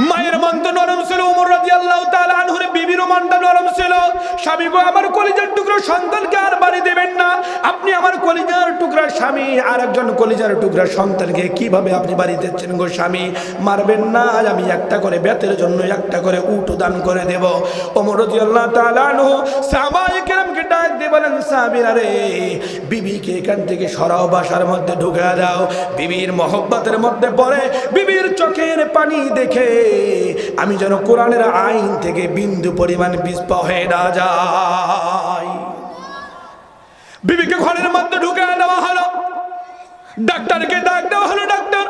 মায়ের মন তো নরম ছিল। ওমর রাদিয়াল্লাহু তাআলা আনহুর বিবির মনটা নরম ছিল। স্বামী গো, আমার কলিজার টুকরা সন্তানকে আর বাড়ি দেবেন না। আপনি আমার কলিজার টুকরা স্বামী, আর একজন কলিজার টুকরা সন্তানকে কিভাবে আপনি বাড়ি দিচ্ছেন গো স্বামী? মারবেন না, আমি একটা করে বেতের জন্য একটা করে উট দান করে দেব। ওমর রাদিয়াল্লাহু তাআলা আনহু সাহাবায়ে কেরামকে ডাক দিয়ে বলেন, সাহাবীরা রে, বিবিকে এখান থেকে সরাও, বাসার মধ্যে ঢুকে দাও। বিবির মহব্বতের মধ্যে পড়ে, বিবির চোখের পানি দেখে আমি যেন কোরআনের আইন থেকে বিন্দু পরিমাণ পিছপা হয়ে না যাই। বিবিকে ঘরের মধ্যে ঢুকে দেওয়া হলো। ডাক্তারকে ডাক দেওয়া হলো, ডাক্তার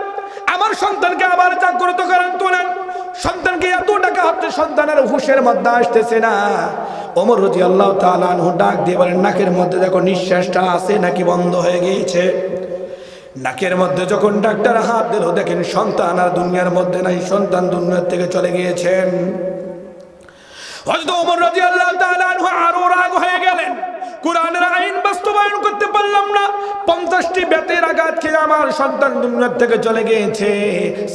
আমার সন্তানকে আবার জাগ্রত করেন, তোলেন। সন্তানকে এত টাকা হচ্ছে, সন্তানের হুঁশের মধ্যে আসতেছে না। ওমর রাদিয়াল্লাহু তাআলা আনহু ডাক দিয়ে বলেন, নাকের মধ্যে দেখো নিঃশ্বাসটা আছে নাকি বন্ধ হয়ে গিয়েছে? নাকের মধ্যে যখন ডাক্তার হাত দিল, দেখেন সন্তান আর দুনিয়ার মধ্যে নাই, সন্তান দুনিয়ার থেকে চলে গিয়েছেন। হযরত ওমর রাদিয়াল্লাহু তাআলা আনহু আরো রাগ হয়ে গেলেন। কোরআনের আইন বাস্তবায়ন করতে পারলাম না, 50টি বেতের আঘাত খেয়ে আমার সন্তান দুনিয়ার থেকে চলে গিয়েছে।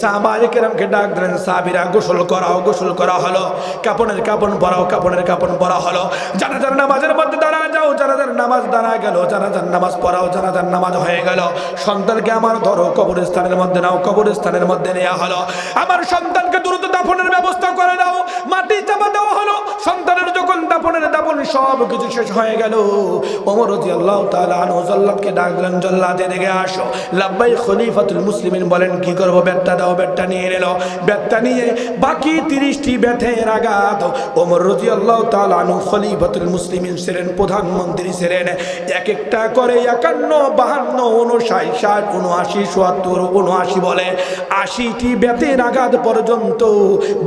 সাহাবায়ে কেরামকে ডাক দিলেন, সাহাবীরা গোসল করাও। গোসল করা হলো। কাপড়ের কাপড় পরাও। কাপড়ের কাপড় পরা হলো। জানাজার নামাজের মধ্যে দাঁড়া যাও। জানাজার নামাজ দাঁড়া গেল। জানাজার নামাজ পড়াও। জানাজার নামাজ হয়ে গেল। সন্তানকে আমার ধরো, কবরস্থানের মধ্যে নাও। কবরস্থানের মধ্যে নেওয়া হলো। আমার সন্তানকে দ্রুত দাফনের ব্যবস্থা করে দাও। মাটি চাপা দেওয়া হলো। সন্তানের যখন দাফনের দাফন সব কিছু শেষ হয়ে গেল, ওমর রাদিয়াল্লাহু তাআলা আনহু জল্লাদকে ডাক দিলেন, জল্লাদ এদিকে আসো। লাব্বাইক খলিফাতুল মুসলিমিন বলেন, কি করব? বেতটা দাও। বেতটা নিয়ে এলো। বেতটা নিয়ে বাকি 30টি বেতের আঘাত ওমর রাদিয়াল্লাহু তাআলা আনহু খলিফাতুল মুসলিমিন ছিলেন, প্রধানমন্ত্রী ছিলেন। এক একটা করে 51, 52, 59, 60, 79, 70, 79 বলে 80টি বেতের আঘাত পর্যন্ত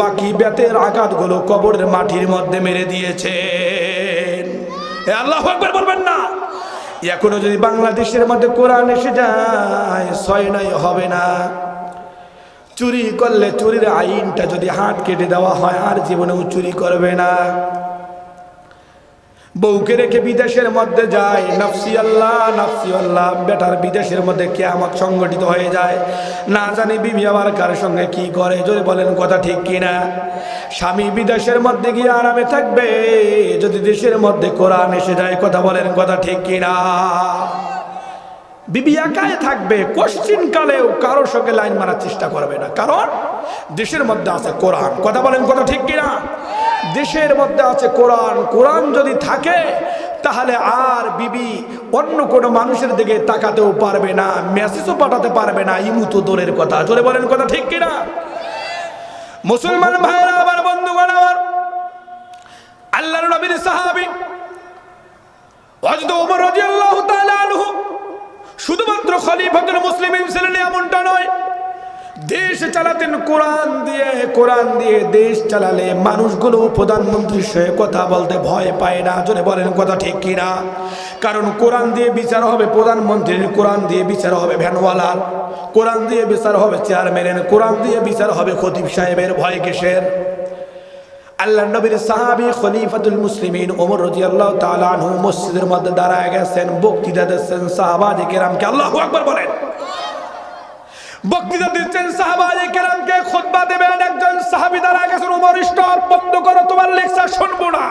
বাকি বেতের আঘাতগুলো কবরের মাটির মধ্যে মেরে দিয়েছে। আল্লাহু আকবার বলবেন না? এখনো যদি বাংলাদেশের মধ্যে কোরআন এসে যায়, 6 নাই হবে না। চুরি করলে চুরির আইনটা যদি হাত কেটে দেওয়া হয়, আর জীবনেও চুরি করবে না। বউকে রেখে বিদেশের মধ্যে যায়, নাফসি আল্লাহ নাফসি আল্লাহ, বেটার বিদেশের মধ্যে কিয়ামত সংগঠিত হয়ে যায়। না জানি বিবি আবার কার সঙ্গে কি করে। জোরে বলেন কথা ঠিক কিনা? স্বামী বিদেশের মধ্যে গিয়ে আরামে থাকবে, যদি দেশের মধ্যে কোরআন এসে যায়। কথা বলেন কথা ঠিক কিনা? বিবি একাই থাকবে, কোশ্চিন কালেও কারোর সঙ্গে লাইন মারার চেষ্টা করবে না, কারণ দেশের মধ্যে আছে কোরআন। কথা বলেন কথা ঠিক কিনা? দেশের মধ্যে আছে কোরআন। কোরআন যদি থাকে তাহলে আর বিবি অন্য কোনো মানুষের দিকে তাকাতেও পারবে না, মেসেজও পাঠাতে পারবে না, ইমু তো দূরের কথা। জোরে বলেন কথা ঠিক কিনা? মুসলমান ভাইরা আমার, বন্ধুগণ আমার, আল্লাহর নবীর সাহাবী হযরত ওমর রাদিয়াল্লাহু তাআলা আনহু শুধুমাত্র খলিফাতুল মুসলিমিন ছিলেন এমনটা নয়, দেশ চালাতেন কোরআন দিয়ে। কোরআন দিয়ে দেশ চালালে মানুষগুলো প্রধানমন্ত্রীর সঙ্গে কথা বলতে ভয় পায় না। জোরে বলেন কথা ঠিক কিনা? কারণ কোরআন দিয়ে বিচার হবে প্রধানমন্ত্রীর, কোরআন দিয়ে বিচার হবে ভ্যানওয়ালার, কোরআন দিয়ে বিচার হবে চেয়ারম্যানের, কোরআন দিয়ে বিচার হবে খতিব সাহেবের। ভয় কিসের? আল্লাহর নবীর সাহাবী খলিফাতুল মুসলিমিন ওমর রাদিয়াল্লাহু তাআলা আনহু মসজিদের মধ্যে দাঁড়ায় গেছেন, বক্তৃতা দিচ্ছেন সাহাবায়ে কেরামকে। আল্লাহু আকবার বলেন। বক্তৃতা দিচ্ছেন সাহাবায়ে কেরামকে, খুতবা দেবেন। একজন সাহাবী দাঁড়ায় গেছেন, ওমর স্টপ, বন্ধ করো, তোমার লেকচার শুনবো না।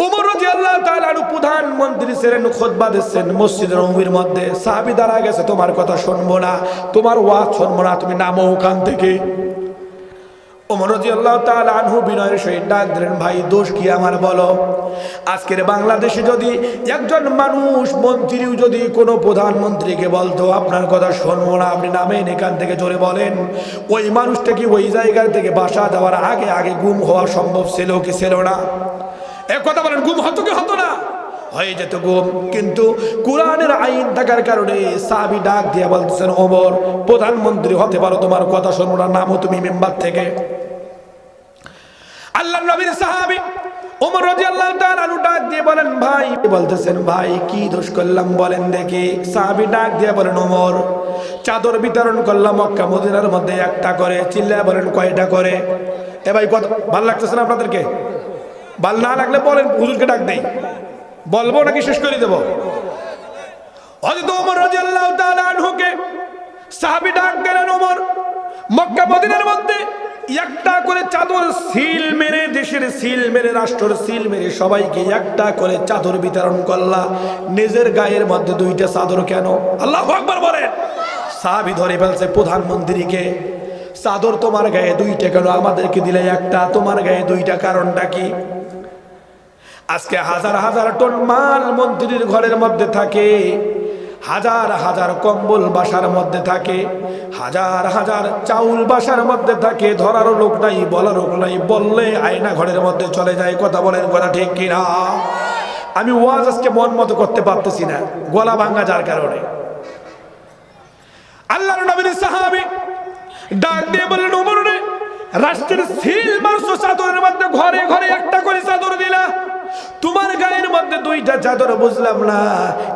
ওমর রাদিয়াল্লাহু রাদিয়াল্লাহু তাআলা আনহু প্রধানমন্ত্রী ছিলেন, খুতবা দিচ্ছেন মসজিদের নববীর মধ্যে। সাহাবী দাঁড়া গেছে, তোমার কথা শুনবো না, তোমার ওয়াজ শুনবো না, তুমি নামো ওখান থেকে। ওমর রাদিয়াল্লাহু তাআলা আনহু বিনয়ের সহিত ডাক দিলেন, ভাই দোষ কি আমার বলো। আজকের বাংলাদেশে যদি একজন মানুষ মন্ত্রীও যদি কোনো প্রধানমন্ত্রীকে বলতো আপনার কথা শুনবো না, আপনি নামেন এখান থেকে, জোরে বলেন, ওই মানুষটা কি ওই জায়গা থেকে বাসা যাওয়ার আগে আগে গুম হওয়া সম্ভব ছিল কি ছিল না? এক কথা বলেন, গুম হতো কি হতো না? হয়ে যেত গুম। কিন্তু কোরআনের আইন থাকার কারণে সাহাবী ডাক দিয়ে বলতেছেন, ওমর প্রধানমন্ত্রী হতে পারো, তোমার কথা শুনবো না, নামো তুমি মেম্বার থেকে। আল্লাহর নবীর সাহাবী ওমর রাদিয়াল্লাহু তাআলা আনহু ডাক দিয়ে বলেন, ভাই বলতেছেন, ভাই কি দোষ করলাম বলেন দেখি। সাহাবী ডাক দিয়ে বলেন, ওমর চাদর বিতরণ করলাম মক্কা মদিনার মধ্যে একটা করে। চিল্লায় বলেন, কয়টা করে? এ ভাই কত ভালো লাগতেছে না আপনাদেরকে? ভাল না লাগলে বলেন, হুজুরকে ডাক দেই, বলবো নাকি শেষ করে দেব? হযরত ওমর রাদিয়াল্লাহু তাআলা আনহুকে সাহাবী ডাক দিলেন, ওমর মক্কা মদিনার মধ্যে একটা করে চাদর সিল মেরে, দেশের সিল মেরে, রাষ্ট্রের সিল মেরে সবাইকে একটা করে চাদর বিতরণ করলা, নিজের গায়ের মধ্যে দুইটা চাদর কেন? আল্লাহু আকবার বলেন। সাহাবী ধরে ফেলছে প্রধানমন্ত্রীকে, চাদর তোমার গায়ে দুইটা কেন, আমাদেরকে দিলে একটা, তোমার গায়ে দুইটা, কারণটা কি? আজকে হাজার হাজার টন মাল মন্ত্রীর ঘরের মধ্যে থাকে, হাজার হাজার কম্বল বাসার মধ্যে থাকে, হাজার হাজার চাউল বাসার মধ্যে থাকে, ধরারও লোক নাই, বলার লোক নাই, বললে আয়না ঘরের মধ্যে চলে যায়। কথা বলেন, কথা ঠিক কিনা? আমি ওয়াজ আজকে মন মতো করতে পারতেছি না, গলা ভাঙা যার কারণে। আল্লাহর নবীর সাহাবী ডাক দিয়ে বললেন, ওমর রে, রাষ্ট্রের সিল মারছো চাদরের মধ্যে, ঘরে ঘরে একটা করে চাদর দিলা, তোমার গায়ের মধ্যে দুইটা চাদর, বুঝলাম না,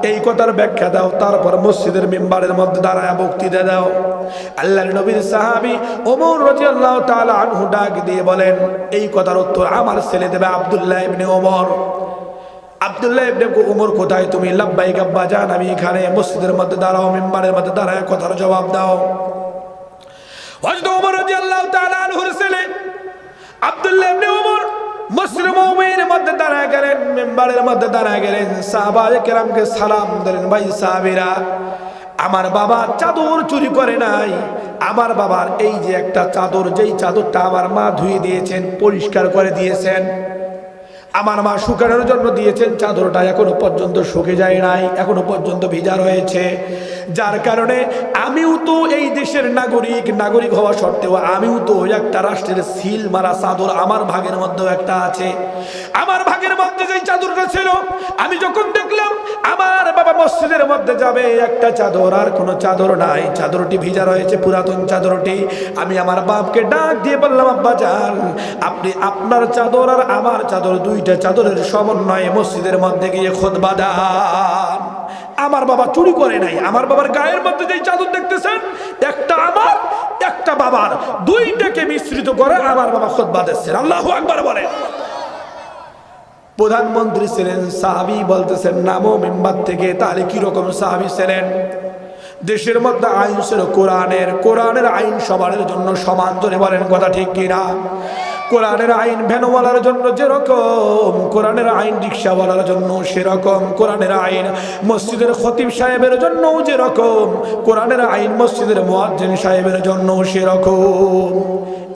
এই কথার ব্যাখ্যা দাও, তারপর মসজিদের মিম্বারের মধ্যে দাঁড়ায় বক্তৃতা দাও। আল্লাহর নবীর সাহাবী ওমর রাদিয়াল্লাহু তাআলা আনহু ডাক দিয়ে বলেন, এই কথার উত্তর আমার ছেলে দেবে, আব্দুল্লাহ ইবনে ওমর। আব্দুল্লাহ ইবনে ওমর কোথায়? তুমি? লাব্বাইক আব্বা জান, আমি এখানে। মসজিদের মধ্যে দাঁড়াও, মিম্বারের মধ্যে দাঁড়ায় কথার জবাব দাও। হযরত ওমর রাদিয়াল্লাহু তাআলা আনহুর ছেলে আব্দুল্লাহ ইবনে ওমর মসজিদের মুমিনের মধ্যে দাঁড়ায় গেলেন, মিম্বারের মধ্যে দাঁড়ায় গেলেন, সাহাবায়ে কেরামকে সালাম দিলেন, ভাই সাহাবীরা, আমার বাবা চাদর চুরি করে নাই, আমার বাবার এই যে একটা চাদর, যেই চাদরটা আমার মা ধুয়ে দিয়েছেন, পরিষ্কার করে দিয়েছেন, আমার মা শুকানোর জন্য দিয়েছেন, চাদরটা এখনো পর্যন্ত শুকে যায় নাই, এখনো পর্যন্ত ভিজা রয়েছে, যার কারণে আমিও তো এই দেশের নাগরিক হওয়া সত্ত্বেও আমিও তো একটা রাষ্ট্রের সিল মারা চাদর আমার ভাগের মধ্যেও একটা আছে। আমার ভাগের মধ্যে যেই চাদরটা ছিল, আমি যখন দেখলাম আমার বাবা মসজিদের মধ্যে যাবে, একটা চাদর আর কোনো চাদর নাই, চাদরটি ভিজা রয়েছে, পুরাতন চাদরটি, আমি আমার বাপকে ডাক দিয়ে বললাম, আব্বা জান, আপনি আপনার চাদর আর আমার চাদর, দুইটা চাদরের সমন্বয়ে মসজিদের মধ্যে গিয়ে খুতবা দেন। আমার বাবা চুরি করে নাই, আমার বাবার গায়ের মধ্যে যেই চাদর দেখতেছেন, একটা আমার একটা বাবার, দুইটাকে মিশ্রিত করে আমার বাবা খুতবা দিচ্ছেন। আল্লাহু আকবার বলেন। প্রধানমন্ত্রী ছিলেন, সাহাবী বলতেছেন, নামো মিম্বার থেকে। তাহলে কি রকম সাহাবী ছিলেন? দেশের মধ্যে আইন ছিল কোরআনের আইন সবার জন্য সমান, ধরে বলেন কথা ঠিক কিনা? কোরআনের আইন ভ্যানওয়ালার জন্য যেরকম, কোরআনের আইন রিক্সাওয়ালার জন্য সেরকম, কোরআনের আইন মসজিদের খতিব সাহেবের জন্য যেরকম, কোরআনের আইন মসজিদের মুয়াজ্জিন সাহেবের জন্য সেরকম।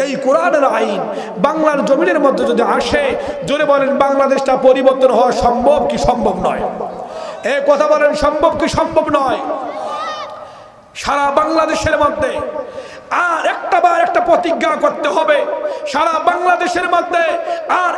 এই কোরআনের আইন বাংলার জমিনের মধ্যে যদি আসে, জোরে বলেন, বাংলাদেশটা পরিবর্তন হওয়া সম্ভব কি সম্ভব নয়? এই কথা বলেন, সম্ভব কি সম্ভব নয়? সারা বাংলাদেশের মধ্যে আর একটা প্রতিজ্ঞা করতে হবে, সারা বাংলাদেশের মধ্যে আর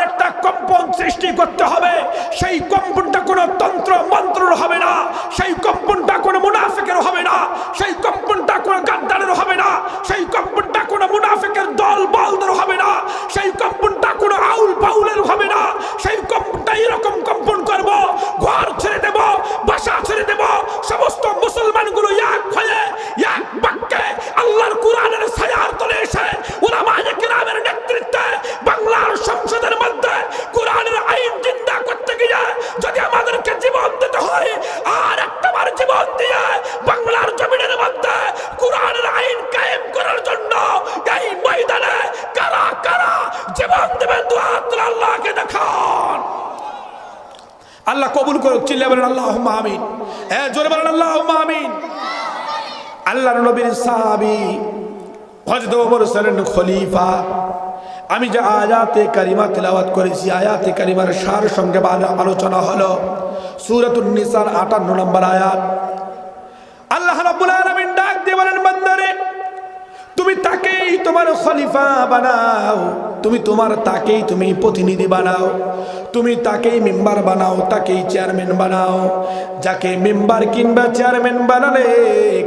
একটা কম্পন সৃষ্টি করতে হবে। সেই কম্পনটা কোনো তন্ত্র মন্ত্রের হবে না, সেই কম্পনটা কোনো মুনাফিকের হবে না, সেই কম্পনটা কোনো গাদ্দারের হবে না, সেই কম্পনটা কোনো মুনাফিকের দল বলদের হবে না, সেই কম্পনটা কোনো আউল বাউলের হবে না। সেই কম্পনটা এরকম কম্পন করব, ঘর ছেড়ে দেব, বাসা ছেড়ে দেব, সমস্ত মুসলমানগুলো এক হয়ে এক বাক্যে আল্লাহর কোরআনের ছায়ার তলে এসে উলামায়ে কিরামের নেতৃত্বে বাংলার সংসদের মধ্যে কোরআনের আইন জিন্দা করতে গিয়ে যদি আমাদেরকে জীবন দিতে হয়, আর একটাবার জীবন দিয়ে বাংলার জমিনের মধ্যে কোরআনের আইন কায়েম করার জন্য এই ময়দানে কারা কারা জীবন দেবেন, দুই হাত তুলে আল্লাহকে দেখান। আল্লাহ কবুল করুক। চিল্লায়ে বলেন আল্লাহুম্মা আমিন। হ্যাঁ, জোরে বলেন আল্লাহুম্মা আমিন। আল্লাহর নবীর সাহাবী হযরত ওমর ছিলেন খলিফা। আমি যে আয়াতে কারিমা তেলাওয়াত করেছি, আয়াতে কারিমার সার সঙ্গে আলোচনা হলো সূরাতুন নিসার 58 নম্বর আয়াত। আল্লাহ রাব্বুল আলামিন ডাক দিয়ে বলেন, বান্দারে তুমি তাকেই তোমার খলিফা বানাও, তুমি তোমার তাকেই তুমি প্রতিনিধি বানাও, তুমি তাকেই মেম্বার বানাও, তাকেই চেয়ারম্যান বানাও। যাকে মেম্বার কিংবা চেয়ারম্যান বানালে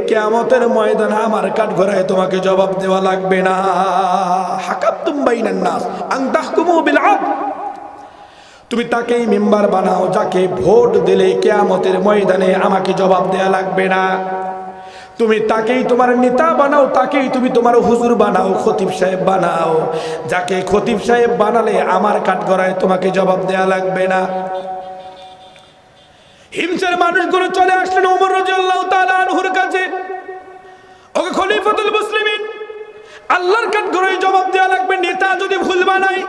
কিয়ামতের ময়দানে আমার কাঠগড়ায় তোমাকে জবাব দেওয়া লাগবে না। হাকামতুম বাইনান নাস আন তাহকুমু বিল আদল। তুমি তাকেই মেম্বার বানাও, যাকে ভোট দিলে কিয়ামতের ময়দানে আমাকে জবাব দেওয়া লাগবে না। তুমি তাকেই তোমার নেতা বানাও, তাকেই তুমি তোমার হুজুর বানাও, খতিব সাহেব বানাও, যাকে খতিব সাহেব বানালে আমার কাঠগড়ায় তোমাকে জবাব দেয়া লাগবে না। হিমসের মানুষগুলো চলে আসলেন ওমর রাদিয়াল্লাহু তাআলা আনহুর কাছে। ওকে খলিফাতুল মুসলিমিন, আল্লাহর কাঠগড়ায় জবাব দেয়া লাগবে। নেতা যদি ভুল বানাই,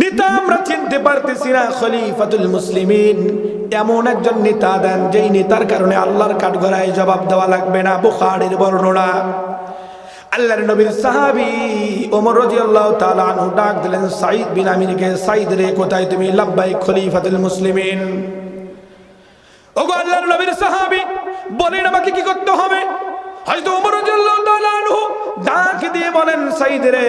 নেতা আমরা চিনতে পারতেছি না, খলিফাতুল মুসলিমিন এমন একজন নেতা দেন যেই নেতার কারণে আল্লাহর কাঠগড়ায় জবাব দেওয়া লাগবে না। বুখারীর বর্ণনা। আল্লাহর নবীর সাহাবী ওমর রাদিয়াল্লাহু তাআলা আনহু ডাক দিলেন সাঈদ বিন আমিরকে, সাঈদ রে কোথায় তুমি? লাব্বাইক খলিফাতুল মুসলিমিন। ওগো আল্লাহর নবীর সাহাবী, বলেন আমাকে কি করতে হবে? হযরত ওমর রাদিয়াল্লাহু তাআলা আনহু ডাক দিয়ে বলেন, সাঈদ রে,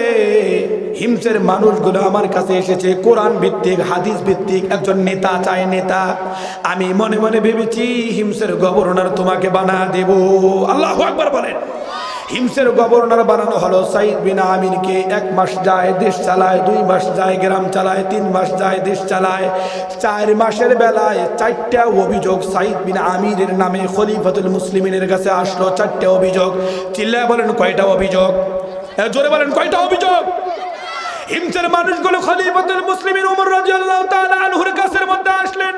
হিমসের মানুষগুলো আমার কাছে এসেছে, কোরআন ভিত্তিক হাদিস ভিত্তিক একজন নেতা চায়, নেতা। আমি মনে মনে ভেবেছি হিমসের গভর্নর তোমাকে বানা দেব। আল্লাহু আকবার বলেন। হিমসের গভর্নর বানানো হলো সাঈদ বিন আমিরকে। 1 মাস যায় দেশ চালায়, 2 মাস যায় গ্রাম চালায়, 3 মাস যায় দেশ চালায়। 4 মাসের বেলায় 4টা অভিযোগ সাঈদ বিন আমিরের নামে খলিফাতুল মুসলিমিনের কাছে আসলো। 4টা অভিযোগ। চিল্লায় বলেন কয়টা অভিযোগ? জোরে বলেন কয়টা অভিযোগ? হিমসের মানুষগুলো খলিফাতুল মুসলিমিন ওমর রাদিয়াল্লাহু তাআলা আনহুর কাছের মধ্যে আসলেন।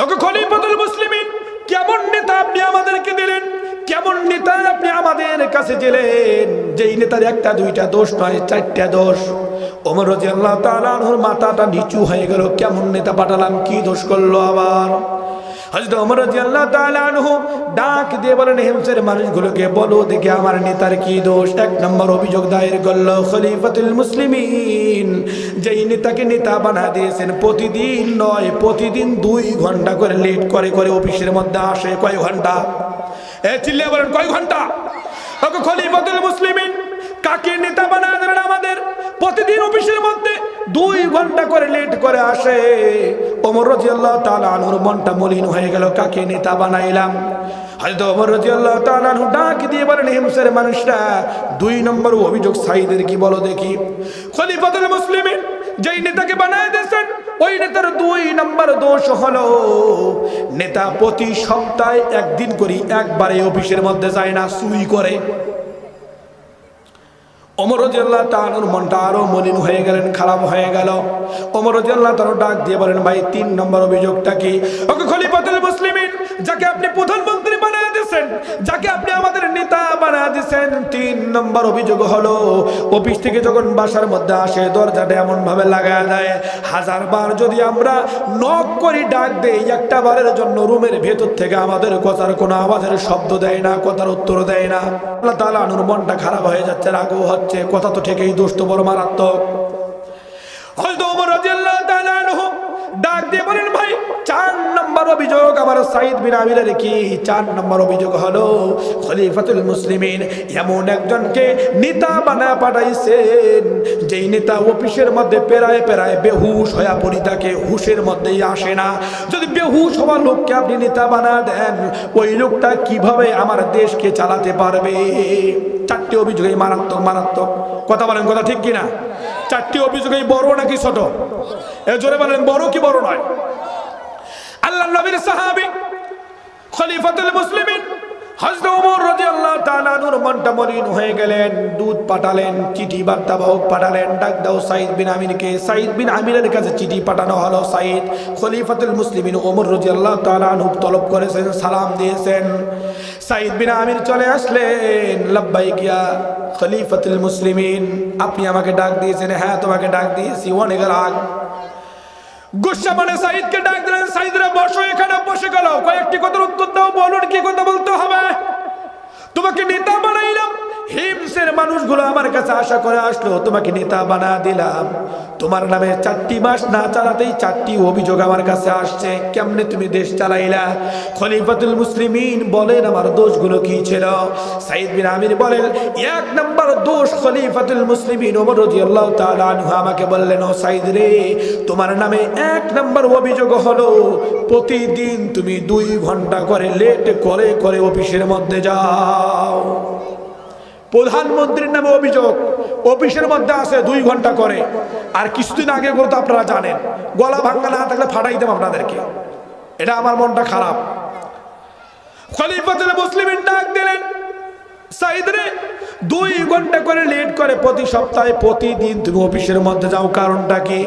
ওকে খলিফাতুল মুসলিমিন, কেমন নেতা আপনি আমাদেরকে দিলেন? কেমন নেতা আপনি আমাদের কাছে দিলেন? যেই নেতার 1টা 2টা দোষ নয়, 4টা দোষ। ওমর রাদিয়াল্লাহু তাআলা আনহুর মাথাটা নিচু হয়ে গেল। কেমন নেতা পাঠালাম, কি দোষ করলো আবার? হযরত ওমর রাদিয়াল্লাহু তাআলা আনহু ডাক দিয়ে বলেন, হিমসের মানুষগুলোকে বলো দেখে আমার নেতার কি দোষ। 1 নম্বর অভিযোগ দায়ের করলো খলিফাতুল মুসলিমিন যেই নেতাকে নেতা বানা দিয়েছেন, প্রতিদিন নয়, প্রতিদিন 2 ঘন্টা করে লেট করে করে অফিসের মধ্যে আসে। কয় ঘন্টা? চিল্লিয়ে বলেন কয় ঘন্টা? ওকে খলিফাতুল মুসলিমিন কাকে নেতা বানা দেন আমাদের? প্রতিদিন অফিসের মধ্যে 2 ঘন্টা করে লেট করে আসে। ওমর রাদিয়াল্লাহু তাআলা আনহুর মনটা মলিন হয়ে গেল, কাকে নেতা বানাইলাম? হযরত ওমর রাদিয়াল্লাহু তাআলা আনহু ডাক দিয়ে বলেন, হিমসের মানুষরা 2 নম্বর অভিযোগ সাঈদের কি বলো দেখি। খলিফাতুল মুসলিমিন যেই নেতাকে বানায় দিয়েছেন, ওই নেতার 2 নম্বর দোষ হলো নেতা প্রতি সপ্তাহে 1 দিন করে একবারে অফিসের মধ্যে যায় না, চুরি করে। ওমর রাদিয়াল্লাহু তাআলার মনটা আরো মলিন হয়ে গেলেন, খারাপ হয়ে গেল। ওমর রাদিয়াল্লাহু তাআলা ডাক দিয়ে বলেন, ভাই 3 নম্বর অভিযোগটা কি? ওকে খলিফাতুল মুসলিমিন যাকে আপনি প্রধানমন্ত্রী বানায় দিয়েছেন, যাকে আপনি আমাদের নেতা বানায় দিয়েছেন, 3 নম্বর অভিযোগ হলো অফিস থেকে যখন বাসার মধ্যে আসে দরজাটা এমন ভাবে লাগায় দেয়, 1000 বার যদি আমরা নক করি, ডাক দেই, 1টা বারের জন্য রুমের ভেতর থেকে আমাদের কথার কোনো আওয়াজের শব্দ দেয় না, কথার উত্তর দেয় না। আল্লাহ তাআলা আনুর মনটা খারাপ হয়ে যাচ্ছে, রাগও হচ্ছে, কথা তো ঠিকই, দোষ তো বড় মারাত্মক। হযরত ওমর রাদিয়াল্লাহু তাআলা আনহু ডাক দিয়ে বলেন, ভাই 4 নম্বর অভিযোগ আমার সাঈদ বিন আমিরের কি? 4 নম্বর অভিযোগ হলো খলিফাতুল মুসলিমিন এমন একজনকে নেতা বানা পাঠাইছেন, যেই নেতা অফিসের মধ্যে পেরায় পেরায় বেহুশ হয়ে পড়ি থাকে, হুশের মধ্যেই আসে না। যদি বেহুশ হওয়া লোককে আপনি নেতা বানা দেন, ওই লোকটা কিভাবে আমার দেশকে চালাতে পারবে? 4টি অভিযোগই মারাত্মক, মারাত্মক। কথা বলেন, কথা ঠিক কিনা? 4টি অভিযোগই বড় নাকি ছোট? জোরে বলেন, বড় কি বড় নয়? আল্লাহর নবীর সাহাবী খলিফাতুল মুসলিমিন হযরত ওমর রাদিয়াল্লাহু তাআলা আনহুর মনটা মলিন হয়ে গেলেন। দুধ পাঠালেন, চিঠি বার্তাবাহক পাঠালেন, ডাক দাও সাঈদ বিন আমিরকে। সাঈদ বিন আমিরের কাছে চিঠি পাঠানো হলো। সাঈদ খলিফাতুল মুসলিমিন ওমর রাদিয়াল্লাহু তাআলা আনহু তলব করেছেন, সালাম দিয়েছেন। সাঈদ বিন আমির চলে আসলেন। লাব্বাইক ইয়া খলিফাতুল মুসলিমিন, আপনি আমাকে ডাক দিয়েছেন? হ্যাঁ, তোমাকে ডাক দিয়েছি। অনেক রাগ। গুসা মানে সাইদকে ডাক দিলেন, সাইদরা বসো, এখানে বসে গেল, কয়েকটি কথার উত্তর দাও, বলুন কি কথা বলতে হবে। তোমাকে নেতা বানাইলাম, হিমসের মানুষগুলো আমার কাছে আশা করে আসলো, তোমাকে নেতা বানা দিলাম, তোমার নামে 4টি মাস না চালাতেই 4টি অভিযোগ আমার কাছে আসছে, কেমনে তুমি দেশ চালাইলা? খলিফাতুল মুসলিমিন বলেন আমার দোষগুলো কি ছিল? সাইদ বিন আমির বলেন, 1 নম্বর দোষ খলিফাতুল মুসলিমিন ওমর রাদিয়াল্লাহু তাআলা আনহু আমাকে বললেন, ও সাইদ রে, তোমার নামে 1 নম্বর অভিযোগ হলো প্রতিদিন তুমি 2 ঘন্টা করে লেট করে করে অফিসের মধ্যে যাও। প্রধানমন্ত্রীর নামে অভিযোগ, অফিসের মধ্যে আসে 2 ঘন্টা করে। আর কিছুদিন আগে তো আপনারা জানেন, গলা ভাঙা না থাকলে ফাটাই দেব আপনাদেরকে, এটা আমার মনটা খারাপ। খলিফাতুল মুসলিমিন ডাক দিলেন, সাইদ রে, 2 ঘন্টা করে লেট করে প্রতি সপ্তাহে প্রতিদিন তুমি অফিসের মধ্যে যাও, কারণটা কি?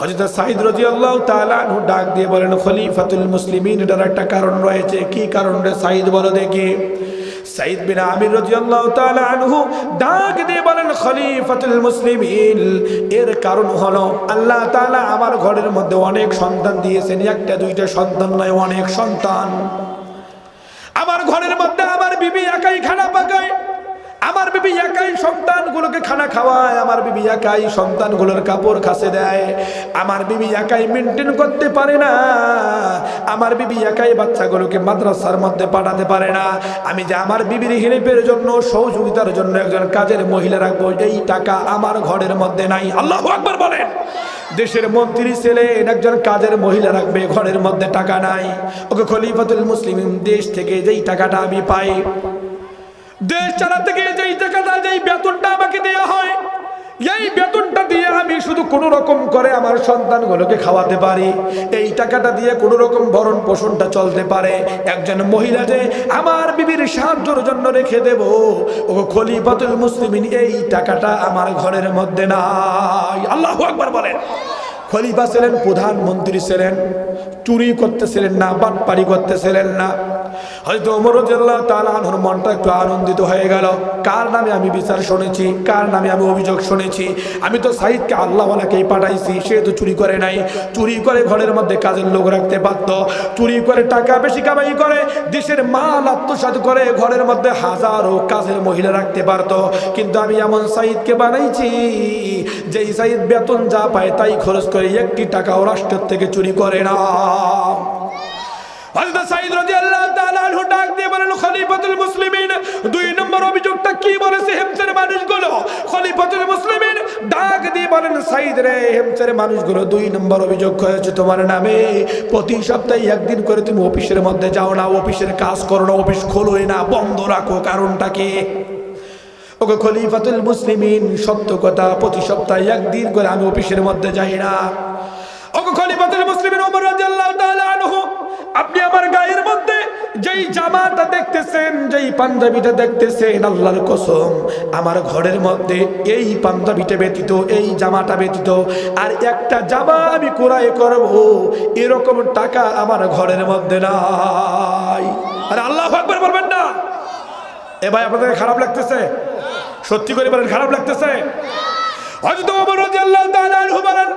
হযরত সাইদ রাদিয়াল্লাহু তাআলা আনহু ডাক দিয়ে বলেন, খলিফাতুল মুসলিমিন, এটার একটা কারণ রয়েছে। কি কারণ রে সাইদ, বলো দেখি। সাইদ বিন আমির রাদিয়াল্লাহু তাআলা আনহু ডাক দিয়ে বলেন, খলিফাতুল মুসলিমিন, এর কারণ হলো আল্লাহ তাআলা আমার ঘরের মধ্যে অনেক সন্তান দিয়েছেন, 1টা 2টা সন্তান নয়, অনেক সন্তান। আমার ঘরের মধ্যে আমার বিবি একাই খানা পাকায়, আমার বিবি একাই সন্তানগুলোকে খানা খাওয়ায়, আমার বিবি একাই সন্তানগুলোর কাপড় কাচে দেয়, আমার বিবি একাই মেনটেন করতে পারে না, আমার বিবি একাই বাচ্চাগুলোকে মাদ্রাসার মধ্যে পাঠাতে পারে না। আমি যে আমার বিবির হেল্পের জন্য, সহযোগিতার জন্য একজন কাজের মহিলা রাখবো, এই টাকা আমার ঘরের মধ্যে নাই। আল্লাহু আকবার বলেন। দেশের মন্ত্রী ছেলে একজন কাজের মহিলা রাখবে, ঘরের মধ্যে টাকা নাই। ওকে খলিফাতুল মুসলিমিন, দেশ থেকে যেই টাকাটা আমি পাই, দেশ চালাতে গিয়ে যেই টাকাটা, যেই বেতনটা আমাকে দেওয়া হয়, এই বেতনটা দিয়ে আমি শুধু কোনো রকম করে আমার সন্তানগুলোকে খাওয়াতে পারি, এই টাকাটা দিয়ে কোনো রকম ভরণ পোষণটা চলতে পারে। একজন মহিলা যে আমার বিবির সাহায্যের জন্য রেখে দেব, ও খলিফাতুল মুসলিমিন, এই টাকাটা আমার ঘরের মধ্যে নাই। আল্লাহু আকবার বলেন। খলিফা ছিলেন, প্রধানমন্ত্রী ছিলেন, চুরি করতেছিলেন না, বাটপারি করতেছিলেন না। হয়তো ওমর রাদিয়াল্লাহু তাআলা আনহুর মনটা একটু আনন্দিত হয়ে গেল, কার নামে আমি বিচার শুনেছি, কার নামে আমি অভিযোগ শুনেছি? আমি তো সাইদকে আল্লাহওয়ালাকেই পাঠাইছি, সে তো চুরি করে নাই, চুরি করে ঘরের মধ্যে কাজের লোক রাখতে পারত, চুরি করে টাকা বেশি কামাই করে দেশের মাল আত্মসাৎ করে ঘরের মধ্যে হাজারো কাজের মহিলা রাখতে পারত। কিন্তু আমি এমন সাইদকে বানাইছি, যেই সাইদ বেতন যা পায় তাই খরচ করে, 1টি টাকাও রাষ্ট্রের থেকে চুরি করে না। হযরত সাইদ রাদিয়াল্লাহু তাআলা আনহু ডাক দিয়ে বলেন, খলিফাতুল মুসলিমিন, 2 নম্বর অভিযোগটা কি বলেছে হেমসের মানুষগুলো? খলিফাতুল মুসলিমিন ডাক দিয়ে বলেন, সাইদ রে, হেমসের মানুষগুলো 2 নম্বর অভিযোগ করেছে তোমার নামে, প্রতি সপ্তাহে 1 দিন করে তুমি অফিসের মধ্যে যাও না, অফিসের কাজ করো না, অফিস খোলোই না, বন্ধ রাখো, কারণটা কি? ওগো খলিফাতুল মুসলিমিন, সত্য কথা, প্রতি সপ্তাহে 1 দিন করে আমি অফিসের মধ্যে যাই না। ওগো খলিফাতুল মুসলিমিন ওমর রাদিয়াল্লাহু তাআলা আনহু, আপনি আমার গায়ের মধ্যে যেই জামাটা দেখতেছেন, যেই পাঞ্জাবিটা দেখতেছেন, আল্লাহর কসম আমার ঘরের মধ্যে এই পাঞ্জাবিটা ব্যতীত, এই জামাটা ব্যতীত আর একটা জামা আমি ক্রয় করব, এরকম টাকা আমার ঘরের মধ্যে নাই। আরে আল্লাহু আকবার বলবেন না? এ ভাই, আপনাদের খারাপ লাগতেছে? সত্যি করে বলেন, খারাপ লাগতেছে? হযরত ওমর রাদিয়াল্লাহু তাআলা আনহু বলেন,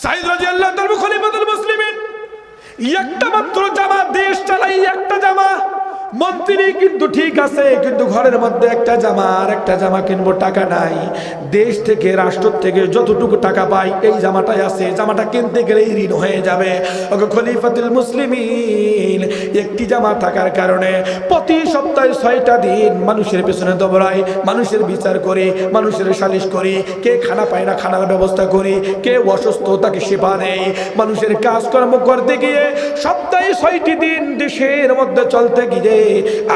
সাইদ রাদিয়াল্লাহু তাআলা খলিফাতুল মুসলিমিন, একটা মাত্র জামা দেশ চালাই, একটা জামা। মন্ত্রী কিন্তু ঠিক আছে, কিন্তু ঘরের মধ্যে একটা জামা, আর একটা জামা কিনবো, টাকা নাই। দেশ থেকে, রাষ্ট্র থেকে যতটুকু টাকা পাই, এই জামাটাই আছে, জামাটা কিনতে গেলেই ঋণ হয়ে যাবে। ওকে খলিফাতুল মুসলিমিন, একটি জামা থাকার কারণে প্রতি সপ্তাহে 6টা দিন মানুষের পেছনে দৌড়াই, মানুষের বিচার করি, মানুষের সালিশ করি, কে খানা পায় না খানার ব্যবস্থা করি, কে অসুস্থ তাকে সেবা নেই, মানুষের কাজকর্ম করতে গিয়ে সপ্তাহে 6টি দিন দেশের মধ্যে চলতে গিয়ে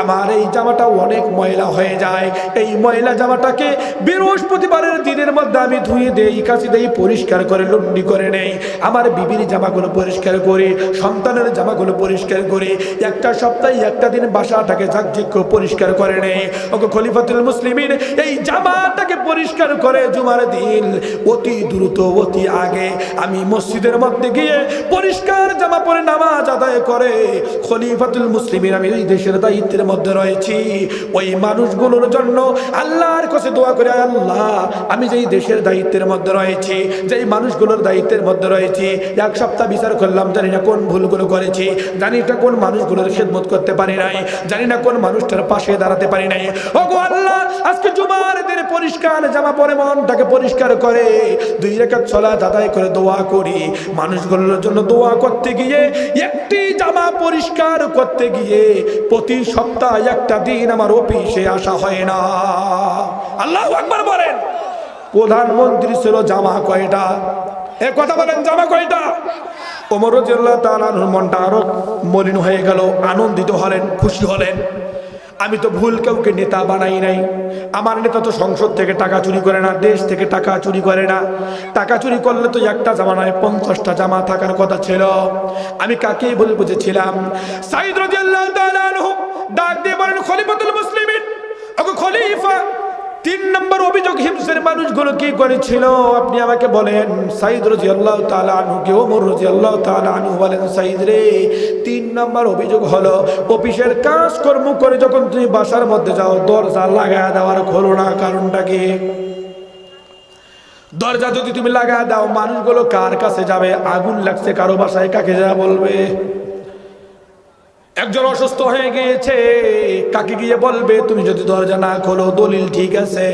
আমার এই জামাটা অনেক ময়লা হয়ে যায়। এই ময়লা জামাটাকে বৃহস্পতিবারের দিনের মধ্যে আমি ধুয়ে দেই, কাচি দেই, পরিষ্কার করে লুন্ডি করে নেই, আমার বিবির জামাগুলো পরিষ্কার করি, সন্তানের জামাগুলো পরিষ্কার করি, একটা সপ্তাহে 1টা দিন বাসাটাকে ঝাকঝিক পরিষ্কার করে নেই। ওকে খলিফাতুল মুসলিমিন, এই জামাটাকে পরিষ্কার করে জুমার দিন অতি দ্রুত, অতি আগে আমি মসজিদের মধ্যে গিয়ে পরিষ্কার জামা পরে নামাজ আদায় করে খলিফাতুল মুসলিমিন আমি এই দেশের দায়িত্বের মধ্যে রয়েছি, ওই মানুষগুলোর জন্য আল্লাহর কাছে দোয়া করে, আল্লাহ আমি যেই দেশের দায়িত্বের মধ্যে রয়েছি, যেই মানুষগুলোর দায়িত্বের মধ্যে রয়েছি, এক সপ্তাহ বিচার করলাম, জানি না কোন ভুলগুলো করেছি, জানি না কোন মানুষগুলোর খেদমত করতে পারি নাই, জানি না কোন মানুষটার পাশে দাঁড়াতে পারি নাই। ওগো আল্লাহ, আজকে জুমার দিনে পরিষ্কার জামা পরে মনটাকে পরিষ্কার করে 2 রাকাত সালাত আদায় করে দোয়া করি। মানুষগুলোর জন্য দোয়া করতে গিয়ে, একটি জামা পরিষ্কার করতে গিয়ে প্রতি সপ্তাহ একটা দিন আমার অফিসে আসা হয় না। আল্লাহু আকবার বলেন। প্রধানমন্ত্রী ছিল জামা কয়টা? এ কথা বলেন, জামা কয়টা? ওমর রাদিয়াল্লাহু তাআলা আনহুর মনটা আরো মলিন হয়ে গেল, আনন্দিত হলেন, খুশি হলেন। আমি তো ভুল কাউকে নেতা বানাই নাই। আমার নেতা তো সংসদ থেকে টাকা চুরি করে না, দেশ থেকে টাকা চুরি করে না। টাকা চুরি করলে তো একটা জামা নয় 50টা জামা থাকার কথা ছিল। আমি কাকে বলে বুঝেছিলাম? সাইদ রাদিয়াল্লাহু তাআলা আনহু ডাক দিয়ে বলেন, খলিফাতুল মুসলিমিন, ওগো খলিফা, 3 নম্বর অভিযোগ হিমসের মানুষগুলো কি করেছিল আপনি আমাকে বলেন। সাইদ রাদিয়াল্লাহু তাআলা আনহুকে ওমর রাদিয়াল্লাহু তাআলা আনহু বলেন, সাইদ রে, 3 নম্বর অভিযোগ হলো অফিসের কাজকর্ম করে যখন তুমি বাসার মধ্যে যাও, দরজা লাগায় দেওয়ার খোলো না। কারণটা কি? দরজা যদি তুমি লাগায় দাও, মানুষগুলো কার কাছে যাবে? আগুন লাগছে কারো বাসায়, কাকে যা বলবে? একজন অসুস্থ হয়ে গিয়েছে, কাকে গিয়ে বলবে? তুমি যদি দরজা না খোলো, দলিল ঠিক আছে।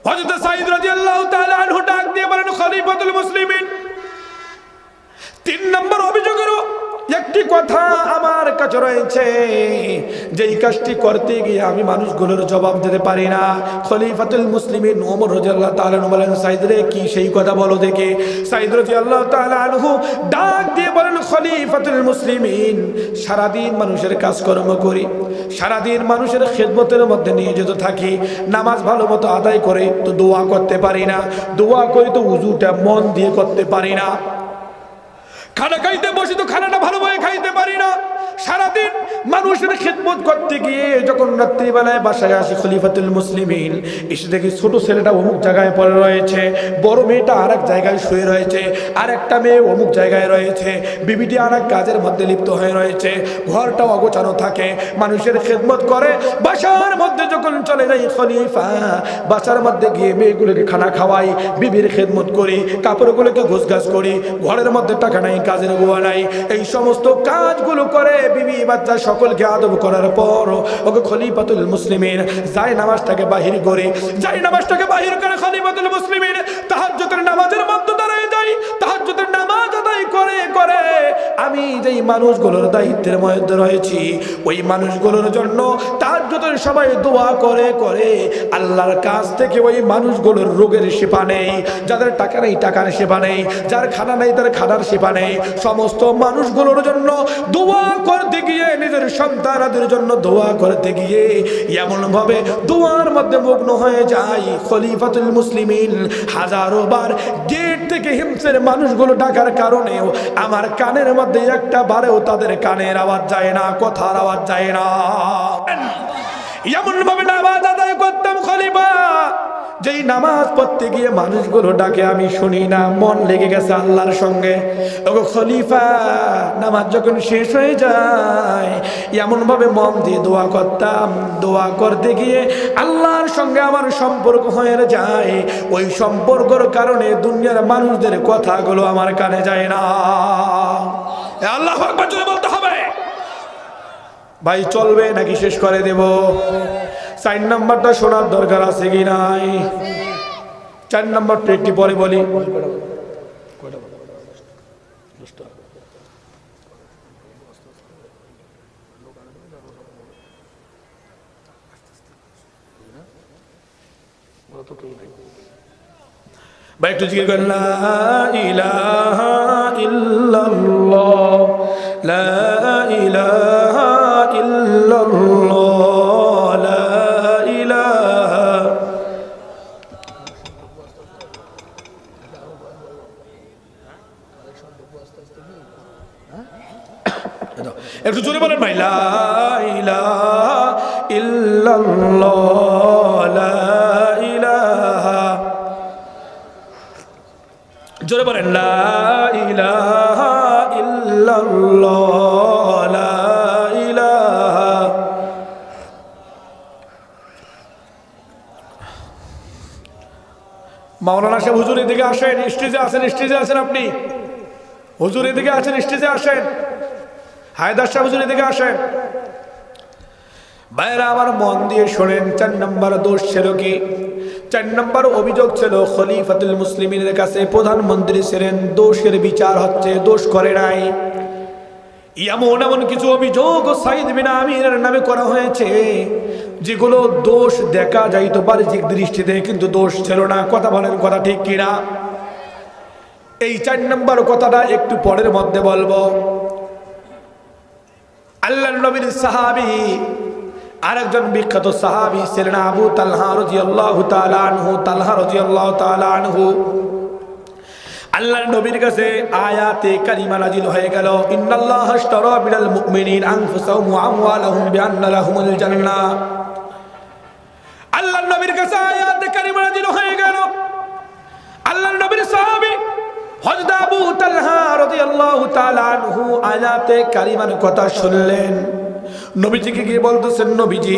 হযরত সাঈদ রাদিয়াল্লাহু তাআলা আনহু ডাক দিয়ে বলেন, খলিফাতুল মুসলিমিন, 3 নম্বর অভিযোগের একটি কথা আমার কাছে রয়েছে, যে এই কাজটি করতে গিয়ে আমি মানুষগুলোর জবাব দিতে পারি না। খলিফাতুল মুসলিমিন ওমর রাদিয়াল্লাহু তাআলা আনহু বলেন, সাঈদ রে, কি সেই কথা বলো দেখে। সাঈদ রাদিয়াল্লাহু তাআলা আনহু ডাক দিয়ে বলেন, খলিফাতুল মুসলিমিন, সারাদিন মানুষের কাজকর্ম করি, সারাদিন মানুষের খেদমতের মধ্যে নিয়োজিত থাকি, নামাজ ভালো মতো আদায় করে তো দোয়া করতে পারি না, দোয়া করি তো উযুটা মন দিয়ে করতে পারি না, খানা খাইতে বসে তো খানাটা ভালোভাবে খাইতে পারি না। সারাদিন মানুষের খেদমত করতে গিয়ে যখন রাত্রিবেলায় বাসায় আসি, খলিফাতুল মুসলিমিন এসে দেখি ছোট ছেলেটা অমুক জায়গায় পড়ে রয়েছে, বড় মেয়েটা আর এক জায়গায় শুয়ে রয়েছে, আর একটা মেয়ে অমুক জায়গায় রয়েছে, বিবিটি আর এক কাজের মধ্যে লিপ্ত হয়ে রয়েছে, ঘরটাও অগোছানো থাকে, মানুষের খেদমত করে। বাসার মধ্যে যখন চলে যাই খলিফা, বাসার মধ্যে গিয়ে মেয়েগুলোকে খানা খাওয়াই, বিবির খেদমত করি, কাপড়গুলোকে গোছগাছ করি, ঘরের মধ্যে টাকা নাই, কাজের গোয়া নাই, এই সমস্ত কাজগুলো করে বিবি বাচ্চা সকলকে আদব করার পর ওকে খলিফাতুল মুসলিমিন যায় নামাজটাকে বাহির করে, যায় নামাজটাকে বাহির করে খলিফাতুল মুসলিমিন তাহাজ্জুদের নামাজের মধ্যে দাঁড়িয়ে যায়, তাহাজ্জুদের নামাজ আদায় করে করে আমি যেই মানুষগুলোর দায়িত্বের মধ্যে রয়েছি, ওই মানুষগুলোর জন্য তাহাজ্জুদের সবাই দোয়া করে করে আল্লাহর কাছ থেকে ওই মানুষগুলোর রোগের শিফা নেই, যাদের টাকা নেই টাকার শিফা নেই, যার খানা নেই তার খানার শিফা নেই, সমস্ত মানুষগুলোর জন্য দোয়া করতে গিয়ে, নিজের সন্তানদের জন্য দোয়া করতে গিয়ে এমন ভাবে দোয়ার মধ্যে মগ্ন হয়ে যায়, খলিফাতুল মুসলিমিন হাজারো বার গেট থেকে হিমসের মানুষগুলো ডাকার কারণেও আমার কানের মধ্যে একটা বারেও তাদের কানের আওয়াজ যায় না, কথার আওয়াজ যায় না। এমন ভাবে নামাজ আদায় করতাম খলিফা, যেই নামাজ পড়তে গিয়ে মানুষগুলো ডাকে আমি শুনি না, মন লেগে গেছে আল্লাহর সঙ্গে। ওগো খলিফা, নামাজ যখন শেষ হয়ে যায় এমন ভাবে মন দিয়ে দোয়া করতাম, দোয়া করতে গিয়ে আল্লাহর সঙ্গে আমার সম্পর্ক হয়ে যায়, ওই সম্পর্কের কারণে দুনিয়ার মানুষদের কথাগুলো আমার কানে যায় না। আল্লাহু আকবার জোরে বলতে হবে। ভাই চলবে নাকি শেষ করে দেব? 4 নম্বরটা শোনার দরকার আছে কি নাই? 4 নম্বরটা একটি পরে বলি। ভাই একটু জিজ্ঞেস করেন, লা ইলাহা ইল্লাল্লাহ, লা ইলাহা ইল্লাল্লাহ, লা ইলাহা। একটু জোরে বলেন ভাই, লা ইলাহা ইল্লাল্লাহ, লা ইলাহা। জোরে বলেন, লা ইলাহা ইল্লাল্লাহ, লা ইলাহা মাওলানা সাহেব হুজুর এদিকে আসেন, স্টেজে আছেন আপনি, হুজুর এদিকে আছেন, স্টেজে আসেন। হায়দার সাহেব হুজুর এদিকে আসেন। ভাইরা আমার মন দিয়ে শোনেন, 4 নম্বর দোষ ছিল কি? 4 নম্বর অভিযোগ ছিল খলিফাতুল মুসলিমিনের কাছে, প্রধানমন্ত্রী ছিলেন, দোষের বিচার হচ্ছে, দোষ করে নাই। এমন কিছু অভিযোগ সাইদ বিন আমিরের নামে করা হয়েছে যেগুলো দোষ দেখা যাইতো বাহ্যিক দৃষ্টিতে, কিন্তু দোষ ছিল না। কথা বলেন, কথা ঠিক কিনা? এই 4 নম্বর কথাটা একটু পরের মধ্যে বলবো। আল্লাহর নবীর সাহাবী আরেকজন বিখ্যাত সাহাবী ছিলেন আবু তালহা রাদিয়াল্লাহু তাআলা আনহু। তালহা রাদিয়াল্লাহু তাআলা আনহু আল্লাহর নবীর কাছে আয়াতে কারিমা নাযিল হয়ে গেল, ইন্নাল্লাহা আশতারা মিনাল মুমিনিন আনফুসাহুম ওয়া আমওয়ালাহুম বিআন্না লাহুমুল জান্নাহ। আল্লাহর নবীর কাছে আয়াতে কারিমা নাযিল হয়ে গেল। আল্লাহর নবীর সাহাবী হযরত আবু তালহা রাদিয়াল্লাহু তাআলা আনহু আয়াতে কারিমার কথা শুনলেন। নবীজিকে গিয়ে বলতেছেন, নবীজি,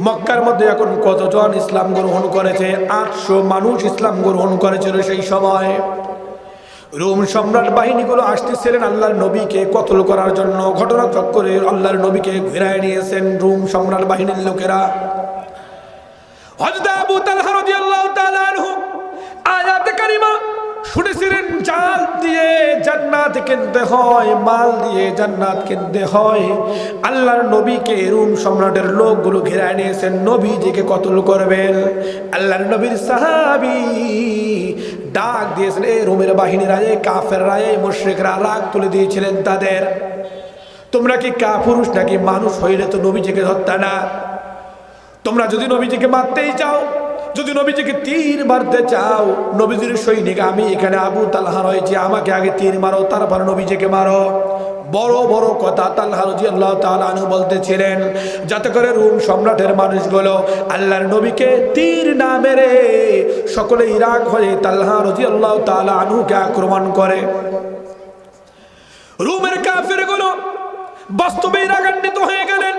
মক্কার মধ্যে এখন কতজন ইসলাম গ্রহণ করেছে? 800 মানুষ ইসলাম গ্রহণ করেছিল সেই সময়। রোম সম্রাট বাহিনীগুলো আসতেছিলেন আল্লাহর নবীকে কতল করার জন্য। ঘটনা চক্করে আল্লাহর নবীকে ঘিরায় নিয়েছেন রোম সম্রাট বাহিনীর লোকেরা। হযরত আবু তালহা রাদিয়াল্লাহু তাআলা আনহু আয়াতে কারিমা শুনেছিলেন, জাল দিয়ে জান্নাত কিনতে হয়, মাল দিয়ে জান্নাত কিনতে হয়। আল্লাহর নবীকে রোম সম্রাটের লোকগুলো ঘিরায় নিয়েছেন, নবীজিকে কতল করবেন। আল্লাহর নবীর সাহাবী ডাক দিয়েছেন, এই রোমের বাহিনীরা, এই কাফেররা, এই মুশরিকরা রাগ তুলে দিয়েছিলেন তাদের, তোমরা কি কাপুরুষ নাকি? মানুষ হইলে তো নবীজিকে ধরতা না। তোমরা যদি নবীজিকে মারতেই চাও, যদি নবীজিকে তীর মারতে চাও, নবীজির সৈনিক আমি এখানে আবু তালহা রয়েছে, আমাকে আগে তীর মারো, তারপর নবীজিকে মারো। বড় বড় কথা তালহা রাদিয়াল্লাহু তাআলা আনহু বলতেছিলেন, যাতে করে রোম সম্রাটের মানুষগুলো আল্লাহর নবীকে তীর না মেরে সকলে ইরাক হয়ে তালহা রাদিয়াল্লাহু তাআলা আনহুকে আক্রমণ করে। রোমের কাফেরগুলো বাস্তবে রাগান্বিত হয়ে গেলেন।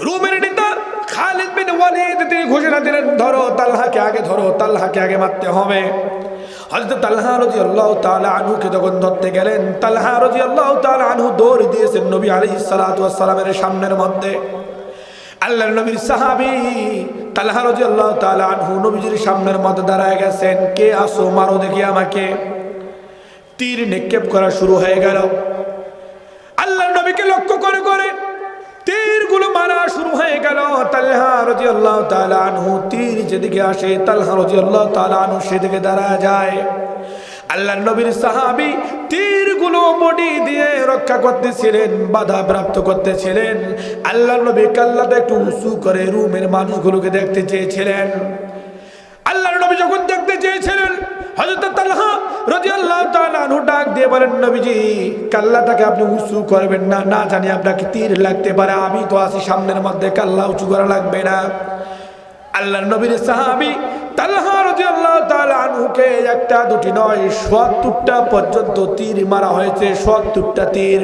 রোমের নেতা খালিদ বিন ওয়ালিদ তিনি ঘোষণা দিলেন, ধরো তালহাকে আগে, ধরো তালহাকে আগে মারতে হবে। হযরত তালহা রাদিয়াল্লাহু তাআলা আনহুকে যখন ধরতে গেলেন, তালহা রাদিয়াল্লাহু তাআলা আনহু দৌড় দিয়েছেন নবী আলাইহিস সালাতু ওয়াস সালামের সামনের মধ্যে। আল্লাহর নবীর সাহাবী তালহা রাদিয়াল্লাহু তাআলা আনহু নবীজির সামনের মধ্যে দাঁড়ায় গেছেন, কে আসো, মারো দেখি আমাকে। তীর নিক্ষেপ করা শুরু হয়ে গেল। আল্লাহর নবীকে লক্ষ্য করে করে তীরগুলো মারা শুরু হয়ে গেল। তালহা রাদিয়াল্লাহু তাআলা আনহু তীর যেদিকে আসে, তালহা রাদিয়াল্লাহু তাআলা আনহু সেদিকে দাঁড়ায় যায়। আল্লাহর নবীর সাহাবী তীরগুলো বডি দিয়ে রক্ষা করতেছিলেন, বাধা প্রাপ্ত করতেছিলেন। আল্লাহর নবী কাল্লাটা একটু উঁচু করে রুমের মানুষগুলোকে দেখতে চেয়েছিলেন। আল্লাহর নবী যখন দেখতে চেয়েছিলেন, হযরত তালহা রাদিয়াল্লাহু তাআলা আনহু ডাক দিয়ে বলেন, নবীজি, কাল্লাটাকে আপনি উঁচু করবেন না, না জানি আপনাকে তীর লাগতে পারে, আমি তো আছি সামনের মধ্যে, কাল্লা উঁচু করা লাগবে না। আল্লাহর নবীর সাহাবী তালহা রাদিয়াল্লাহু তাআলা আনহুকে একটা দুটি নয় ৭০টা পর্যন্ত তীর মারা হয়েছে, ৭০টা তীর।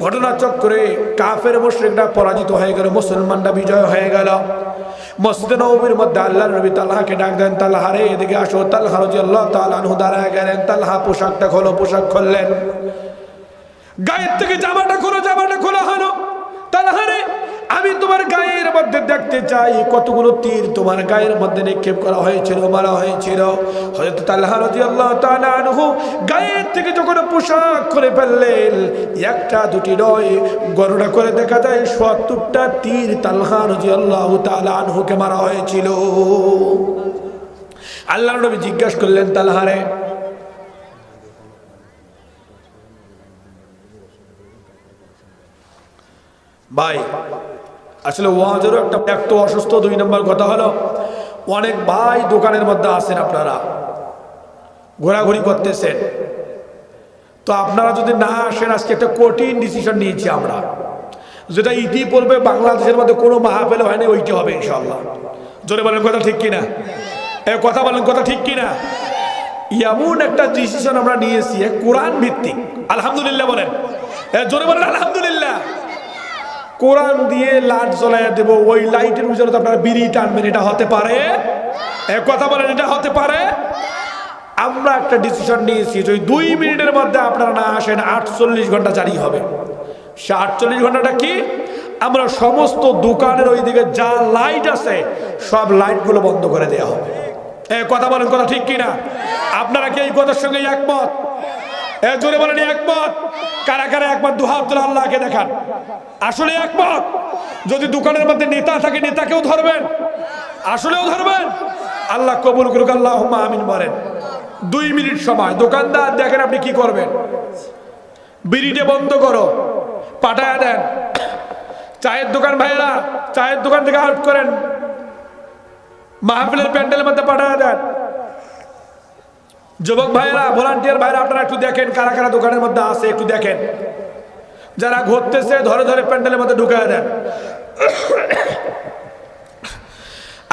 ঘটনা চক্রে কাফের মুশরিকরা পরাজিত হয়ে গেল, মুসলমানরা বিজয় হয়ে গেল। মসজিদে নববীর মধ্যে আল্লাহর নবী তালহাকে ডাক দেন, তালহা রে এদিকে আসো। তালহা রাদিয়াল্লাহু তাআলা আনহু দাঁড়ায় গেলেন। তালহা পোশাকটা খোলো, পোশাক খুললেন। গায়ের থেকে জামাটা খোলো, জামাটা খোলা হলো। তালহা রে, আমি তোমার গায়ের মধ্যে দেখতে চাই কতগুলো তীর তোমার গায়ের মধ্যে নিক্ষেপ করা হয়েছিল, মারা হয়েছিল। হযরত তালহা রাদিয়াল্লাহু তাআলা আনহু গায়ের থেকে যখন পোশাক খুলে ফেললেন, একটা দুটি নয়, গণনা করে দেখা যায় ৭০টা তীর তালহা রাদিয়াল্লাহু তাআলা আনহুকে মারা হয়েছিল। আল্লাহর নবী জিজ্ঞাসা করলেন, তালহা রে, ভাই, আসলে ওয়াজেরও একটা অসুস্থ। 2 নম্বর কথা হলো, অনেক ভাই দোকানের মধ্যে আছেন, আপনারা ঘোরাঘুরি করতেছেন, তো আপনারা যদি না আসেন, আজকে একটা কঠিন ডিসিশন নিয়েছি আমরা, যেটা ইতিপূর্বে বাংলাদেশের মধ্যে কোনো মাহফিলে হয়নি, ওইটি হবে ইনশাআল্লাহ। জোরে বলেন কথা ঠিক কিনা? কথা বলেন কথা ঠিক কিনা? এমন একটা ডিসিশন আমরা নিয়েছি, কোরআন ভিত্তিক। আলহামদুলিল্লাহ বলেন, জোরে বলেন আলহামদুলিল্লাহ। কোরআন দিয়ে লাইট জ্বলাইয়া দেব, ওই লাইটের উজ্জ্বলতা আপনারা বিড়ি টানবেন, এটা হতে পারে? কথা বলেন, এটা হতে পারে? আমরা একটা ডিসিশন নিয়েছি, যদি 2 মিনিটের মধ্যে আপনারা না আসেন 48 ঘন্টা জারি হবে। সে 48 ঘন্টাটা কি? আমরা সমস্ত দোকানের ওইদিকে যা লাইট আছে সব লাইটগুলো বন্ধ করে দেওয়া হবে। কথা বলেন, কথা ঠিক কিনা? আপনারা কি এই কথার সঙ্গে একমত? জোরে বলেন একমত। কারা কারা একমত? দুহাত তুলে আল্লাহকে দেখান। আসলে একমত? যদি দোকানের মধ্যে নেতা থাকে নেতাকেও ধরবেন, আসলেও ধরবেন। আল্লাহ কবুল করুক, আল্লাহুম্মা আমিন বলেন। 2 মিনিট সময়। দোকানদার দেখেন আপনি কি করবেন। বিড়িটা বন্ধ করো, পাঠায় দেন। চায়ের দোকান ভাইরা, চায়ের দোকান থেকে আউট করেন, মাহফিলের প্যান্ডেলের মধ্যে পাঠায় দেন। যুবক ভাইরা, ভলান্টিয়ার ভাইরা, আপনারা একটু দেখেন কারা কারা দোকানের মধ্যে আছে, একটু দেখেন। যারা ঘুরতেছে ধরে ধরে প্যান্ডেলের মধ্যে ঢুকায় দেন।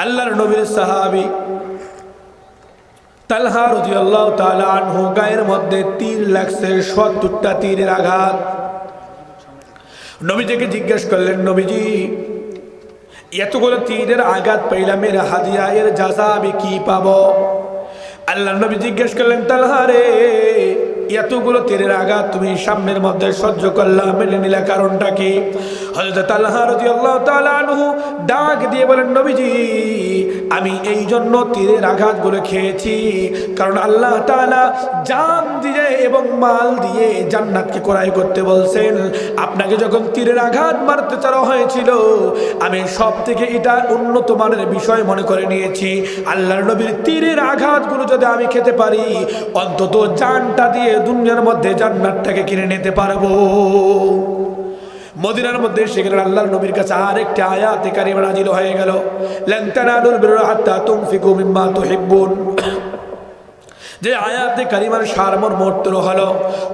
আল্লাহর নবীর সাহাবী তালহা রাদিয়াল্লাহু তাআলা আনহু গায়ের মধ্যে তীর লাগছে, 70টা তীরের আঘাত। নবীজিকে জিজ্ঞেস করলেন, নবীজি এতগুলো তীরের আঘাত পাইলাম, এর হাদিয়া, এর জাযা আমি কি পাবো? আল্লাহ নবী জিজ্ঞেস করলেন, তালহা রে, এতগুলো তীরের আঘাত তুমি সামনের মধ্যে সহ্য করলাম, মেনে নিলা, কারণটা কি? হযরত তালহা রাদিয়াল্লাহু তাআলা আনহু ডাক দিয়ে বলেন, নবীজি আমি এই জন্য তীরের আঘাতগুলো খেয়েছি কারণ আল্লাহ তাআলা জান দিয়ে এবং মাল দিয়ে জান্নাতকে ক্রয় করতে বলছেন। আপনাকে যখন তীরের আঘাত মারতে চাওয়া হয়েছিল আমি সব থেকে এটা উন্নত মানের বিষয় মনে করে নিয়েছি। আল্লাহর নবীর তীরের আঘাতগুলো যদি আমি খেতে পারি অন্তত জানটা দিয়ে দুনিয়ার মধ্যে জান্নাতটাকে কিনে নিতে পারবো। মদিনার মধ্যে সেখানে আল্লাহর নবীর কাছে আরেকটা আয়াতে কারিমা নাযিল হয়ে গেল, লান তানালুল বিররা হাত্তা তুনফিকু মিম্মা তুহিব্বুন। যে আয়াতে কারিমার সারমর্ম হলো,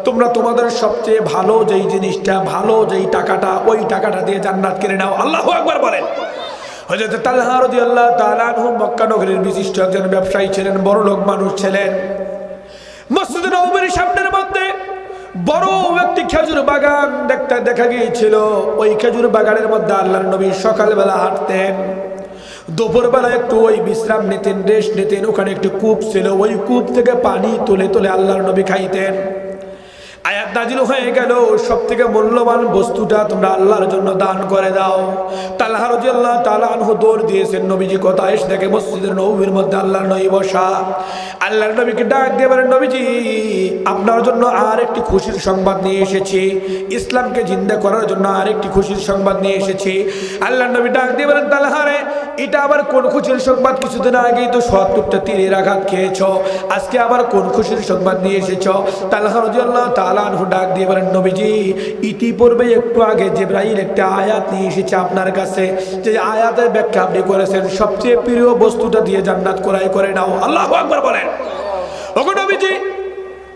তোমরা তোমাদের সবচেয়ে ভালো যেই জিনিসটা, ভালো যেই টাকাটা, ওই টাকাটা দিয়ে জান্নাত কিনে নাও। আল্লাহু আকবার বলেন। হযরত তালহা রাদিয়াল্লাহু তাআলা আনহু মক্কা নগরীর বিশিষ্ট একজন ব্যবসায়ী ছিলেন, বড় লোক মানুষ ছিলেন। মসজিদ নববীর সামনের মধ্যে বড় একটি খেজুর বাগান দেখতে দেখা গিয়েছিল। ওই খেজুর বাগানের মধ্যে আল্লাহর নবী সকালবেলা হাঁটতেন, দুপুরবেলা একটু ওই বিশ্রাম নিতেন, রেস্ট নিতেন। ওখানে একটি কূপ ছিল, ওই কূপ থেকে পানি তুলে তুলে আল্লাহর নবী খাইতেন। আয়াত নাজিল হয়ে গেল, সব থেকে মূল্যবান বস্তুটা তোমরা আল্লাহর জন্য দান করে দাও। তালহা রাদিয়াল্লাহু তাআলা আনহু দৌড় দিয়েছেন নবীজি কোথায়, এসে দেখে মসজিদের নববীর মধ্যে আল্লাহর নবী বসা। আল্লাহর নবীকে ডাক দিয়ে বলেন, নবীজি আপনার জন্য আর একটি খুশির সংবাদ নিয়ে এসেছি, ইসলামকে জিন্দা করার জন্য আর একটি খুশির সংবাদ নিয়ে এসেছি। আল্লাহর নবী ডাক দিয়ে বলেন, তালহা রে, এটা আবার কোন খুশির সংবাদ? কিছুদিন আগেই তো 70টা তীরের আঘাত খেয়েছ, আজকে আবার কোন খুশির সংবাদ নিয়ে এসেছ? তালহা রাদিয়াল্লাহু তাআলা আনহু ডাক দিয়ে বলেন, নবীজি ইতিপূর্বে একটু আগে জিবরাইল একটা আয়াত নিয়ে এসেছে আপনার কাছে, যে আয়াতের ব্যাখ্যা আপনি করেছেন সবচেয়ে প্রিয় বস্তুটা দিয়ে জান্নাত ক্রয় করে নাও। আল্লাহু আকবার বলেন। ওগো নবীজি,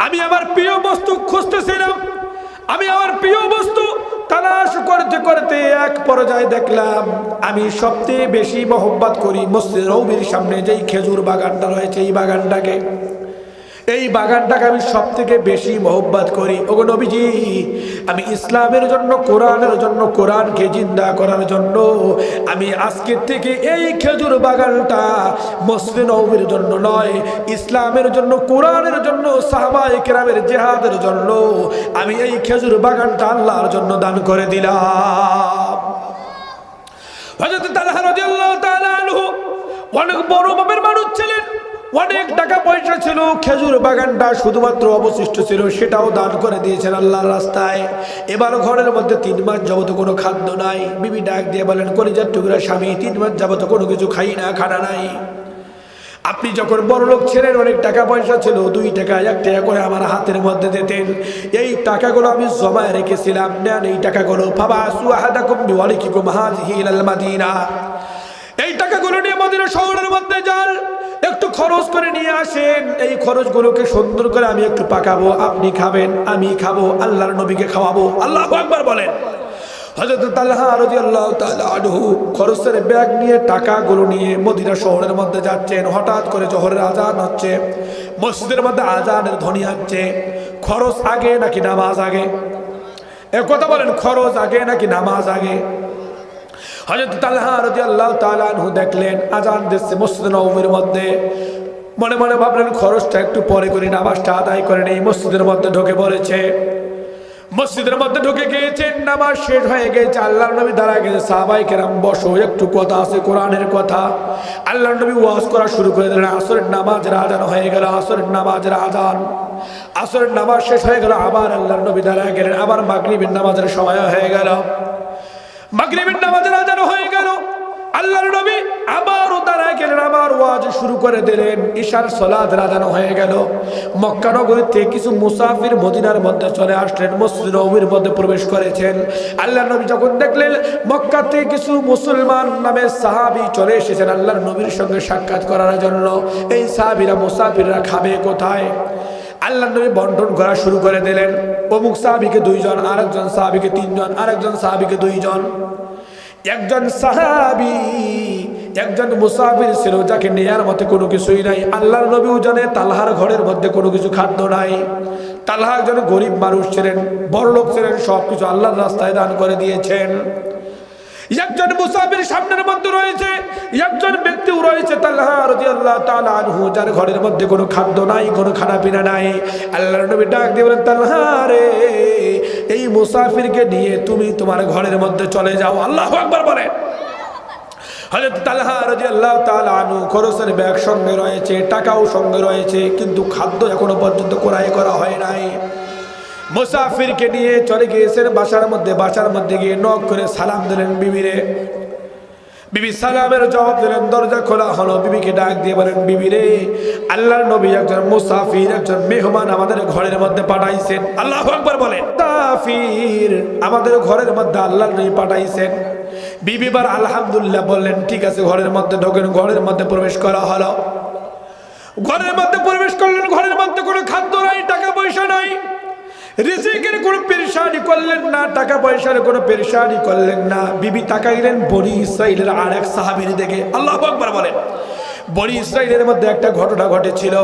আমি আমার প্রিয় বস্তু খুঁজতেছিলাম, আমি আমার প্রিয় বস্তু তালাশ করতে করতে এক পর্যায়ে দেখলাম আমি সবচেয়ে বেশি মহব্বত করি মসজিদ নববীর সামনে যেই খেজুর বাগানটা রয়েছে, এই বাগানটাকে, এই বাগানটাকে আমি সব থেকে বেশি মহব্বত করি। ওগো নবীজি, আমি ইসলামের জন্য, কোরআনের জন্য, কোরআনকে জিন্দা করার জন্য আমি আজকের থেকে এই খেজুর বাগানটা মসজিদ নববীর জন্য নয়, ইসলামের জন্য, কোরআনের জন্য, সাহাবায়ে কেরামের জিহাদের জন্য আমি এই খেজুর বাগানটা আল্লাহর জন্য দান করে দিলাম। হযরত তালহা রাদিয়াল্লাহু তাআলা আনহু অনেক বড় মাপের মানুষ ছিলেন, অনেক টাকা পয়সা ছিল, খেজুর বাগানটা শুধুমাত্র অবশিষ্ট ছিল সেটাও দান করে দিয়েছেন আল্লাহর রাস্তায়। এবার ঘরের মধ্যে 3 মাস যাবত কোনো খাদ্য নাই। বিবি ডাক দিয়ে বলেন, কলিজার টুকরা স্বামী, 3 মাস যাবত কোনো কিছু খাই না, খানা নাই। আপনি যখন বড় লোক ছিলেন, অনেক টাকা পয়সা ছিল, 2 টাকা 1 টাকা করে আমার হাতের মধ্যে দিতেন, এই টাকাগুলো আমি জমায় রেখেছিলাম, নেন এই টাকাগুলো, ফাবাসু আহাদাকুম বিওয়ালিকুম হাযিহি ইলাল মাদিনা, এই টাকাগুলো নিয়ে মদিনা শহরের মধ্যে যান, একটু খরচ করে নিয়ে আসেন, এই খরচগুলোকে সুন্দর করে আমি একটু পাকাবো, আপনি খাবেন, আমি খাবো, আল্লাহর নবীকে খাওয়াবো। আল্লাহু আকবার বলেন। হযরত তালহা রাদিয়াল্লাহু তাআলা আনহু খরচের ব্যাগ নিয়ে টাকাগুলো নিয়ে মদিনা শহরের মধ্যে যাচ্ছেন। হঠাৎ করে জোহরের আজান হচ্ছে, মসজিদের মধ্যে আজানের ধ্বনি হচ্ছে। খরচ আগে নাকি নামাজ আগে? এ কথা বলেন, খরচ আগে নাকি নামাজ আগে? হযরত তালহা রাদিয়াল্লাহু তাআলা আনহু দেখলেন আজান দিচ্ছে মসজিদ নববীর মধ্যে। মনে মনে ভাবলেন খরচটা একটু পরে করি, নামাজটা আদায় করেন। এই মসজিদের মধ্যে ঢুকে পড়েছে, মসজিদের মধ্যে ঢুকে গিয়েছেন, নামাজ শেষ হয়ে গেছে। আল্লাহর নবী দাঁড়ায় গেছে, সাহাবায়ে কেরাম বসো, একটু কথা আছে কোরআনের কথা। আল্লাহর নবী ওয়াজ করা শুরু করে দিলেন। আসরের নামাজের আজান হয়ে গেল, আসরের নামাজের আজান, আসরের নামাজ শেষ হয়ে গেল। আবার আল্লাহর নবী দাঁড়ায় গেলেন, আবার মাগরিবের নামাজের সময় হয়ে গেল, মাগরিবের নামাজের আজান হয়ে গেল। আল্লাহর নবী আবারও দাঁড়ায় গেলেন, আবার ওয়াজ শুরু করে দিলেন। ইশার সালাতের আজান হয়ে গেল। মক্কা নগরী থেকে কিছু মুসাফির মদিনার মধ্যে চলে আসলেন, মসজিদ নববীর মধ্যে প্রবেশ করেছেন। আল্লাহর নবী যখন দেখলেন মক্কা থেকে কিছু মুসলমান নামে সাহাবী চলে এসেছেন আল্লাহর নবীর সঙ্গে সাক্ষাৎ করার জন্য, এই সাহাবীরা মুসাফিররা খাবে কোথায়? আল্লাহর নবী বন্টন করা শুরু করে দিলেন। অমুক সাহাবীকে 2 জন, আরেকজন সাহাবীকে 3 জন, আরেকজন সাহাবীকে 2 জন। একজন সাহাবী, একজন মুসাফির ছিল যাকে নেয়ার মতে কোনো কিছুই নাই। আল্লাহর নবীও জানে তালহার ঘরের মধ্যে কোনো কিছু খাদ্য নাই। তালহা একজন গরিব মানুষ ছিলেন, বড়লোক ছিলেন, সবকিছু আল্লাহর রাস্তায় দান করে দিয়েছেন। একজন মুসাফির সামনের মধ্যে রয়েছে, একজন ব্যক্তিও রয়েছে তালহা রাদিয়াল্লাহু তাআলা আনহু, যার ঘরের মধ্যে কোনো খাদ্য নাই, কোনো খানা পিনা নাই। আল্লাহর নবী ডাক দিয়ে বলেন, তালহা রে, এই মুসাফিরকে নিয়ে তুমি তোমার ঘরের মধ্যে চলে যাও। আল্লাহু আকবার বলেন। হযরত তালহা রাদিয়াল্লাহু তাআলা আনহু খরচের ব্যাগ সঙ্গে রয়েছে, টাকাও সঙ্গে রয়েছে, কিন্তু খাদ্য এখনো পর্যন্ত ক্রয় করা হয় নাই। মুসাফিরকে নিয়ে চলে গিয়েছেন বাসার মধ্যে। বাসার মধ্যে গিয়ে নক করে সালাম দিলেন বিবিরে। বিবি সালামের জবাব দিলেন, দরজা খোলা হলো। বিবিকে ডাক দিয়ে বলেন, বিবি রে, আল্লাহর নবী একজন মুসাফির, একজন মেহমান আমাদের ঘরের মধ্যে পাঠাইছেন। আল্লাহু আকবার বলেন। মুসাফির আমাদের ঘরের মধ্যে আল্লাহর নবী পাঠাইছেন। বিবি বার আলহামদুলিল্লাহ বললেন, ঠিক আছে, ঘরের মধ্যে ঢোকেন। ঘরের মধ্যে প্রবেশ করা হলো। ঘরের মধ্যে প্রবেশ করলেন, ঘরের মধ্যে কোনো খাদ্য নাই, টাকা পয়সা নাই, রিজিকের কোনো পেরেশানি করলেন না, টাকা পয়সার কোনো পেরেশানি করলেন না। বিবি তাকাইলেন বনি ইসরাইলের আরেক সাহাবীর দিকে। আল্লাহু আকবার বলেন। বনি ইসরাইলের মধ্যে একটা ঘটনা ঘটেছিল।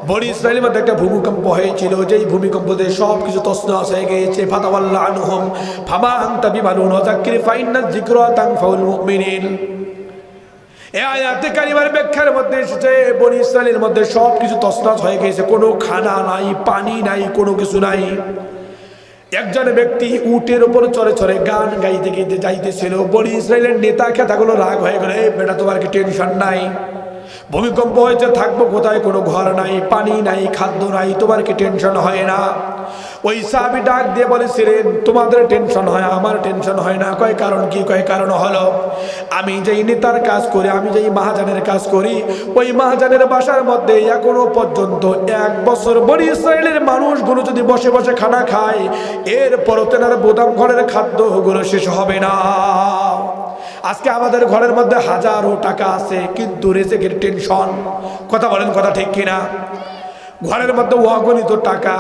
বনি ইসরাইলের মধ্যে একটা ভূমিকম্প হয়েছিল, যেই ভূমিকম্পতে সবকিছু তছনছ হয়ে গিয়েছে। ফাতাওয়াল্লা আনহুম ফামা আনতা বিমালুন ওয়াযাক্কির ফাইন্না যিকরা তানফাউল মুমিনিন। এই আয়াতে কারিমার ব্যাখ্যার মধ্যে এসেছে বনি ইসরাইলের মধ্যে সবকিছু তছনছ হয়ে গেছে, কোনো খানা নাই, পানি নাই, কোনো কিছু নাই। একজন ব্যক্তি উটের উপর চড়ে চড়ে গান গাইতে গাইতে যাইতেছিল। বনি ইসরাইলের নেতা খেতাগুলো রাগ হয়ে গেল, এই বেটা তোমার কি টেনশন নাই? ভূমিকম্প হয়েছে, থাকবো কোথায়? কোনো ঘর নাই, পানি নাই, খাদ্য নাই, তোমার কি টেনশন হয় না? ওই সাহাবী ডাক দিয়ে বলেছিলেন, তোমাদের টেনশন হয়, আমার টেনশন হয় না। কয় কারণ কি? কয় কারণ হলো আমি যেই নেতার কাজ করি, আমি যেই মহাজনের কাজ করি, ওই মহাজনের বাসার মধ্যে এখনো পর্যন্ত 1 বছর বনি ইসরায়েলের মানুষগুলো যদি বসে বসে খানা খায়, এরপরও তেনার বোদাম ঘরের খাদ্যগুলো শেষ হবে না। আজকে আমাদের ঘরের মধ্যে হাজারো টাকা আছে, কিন্তু রিজিকের টেনশন। কথা বলেন, কথা ঠিক কিনা? ঘরের মধ্যে অগণিত টাকা,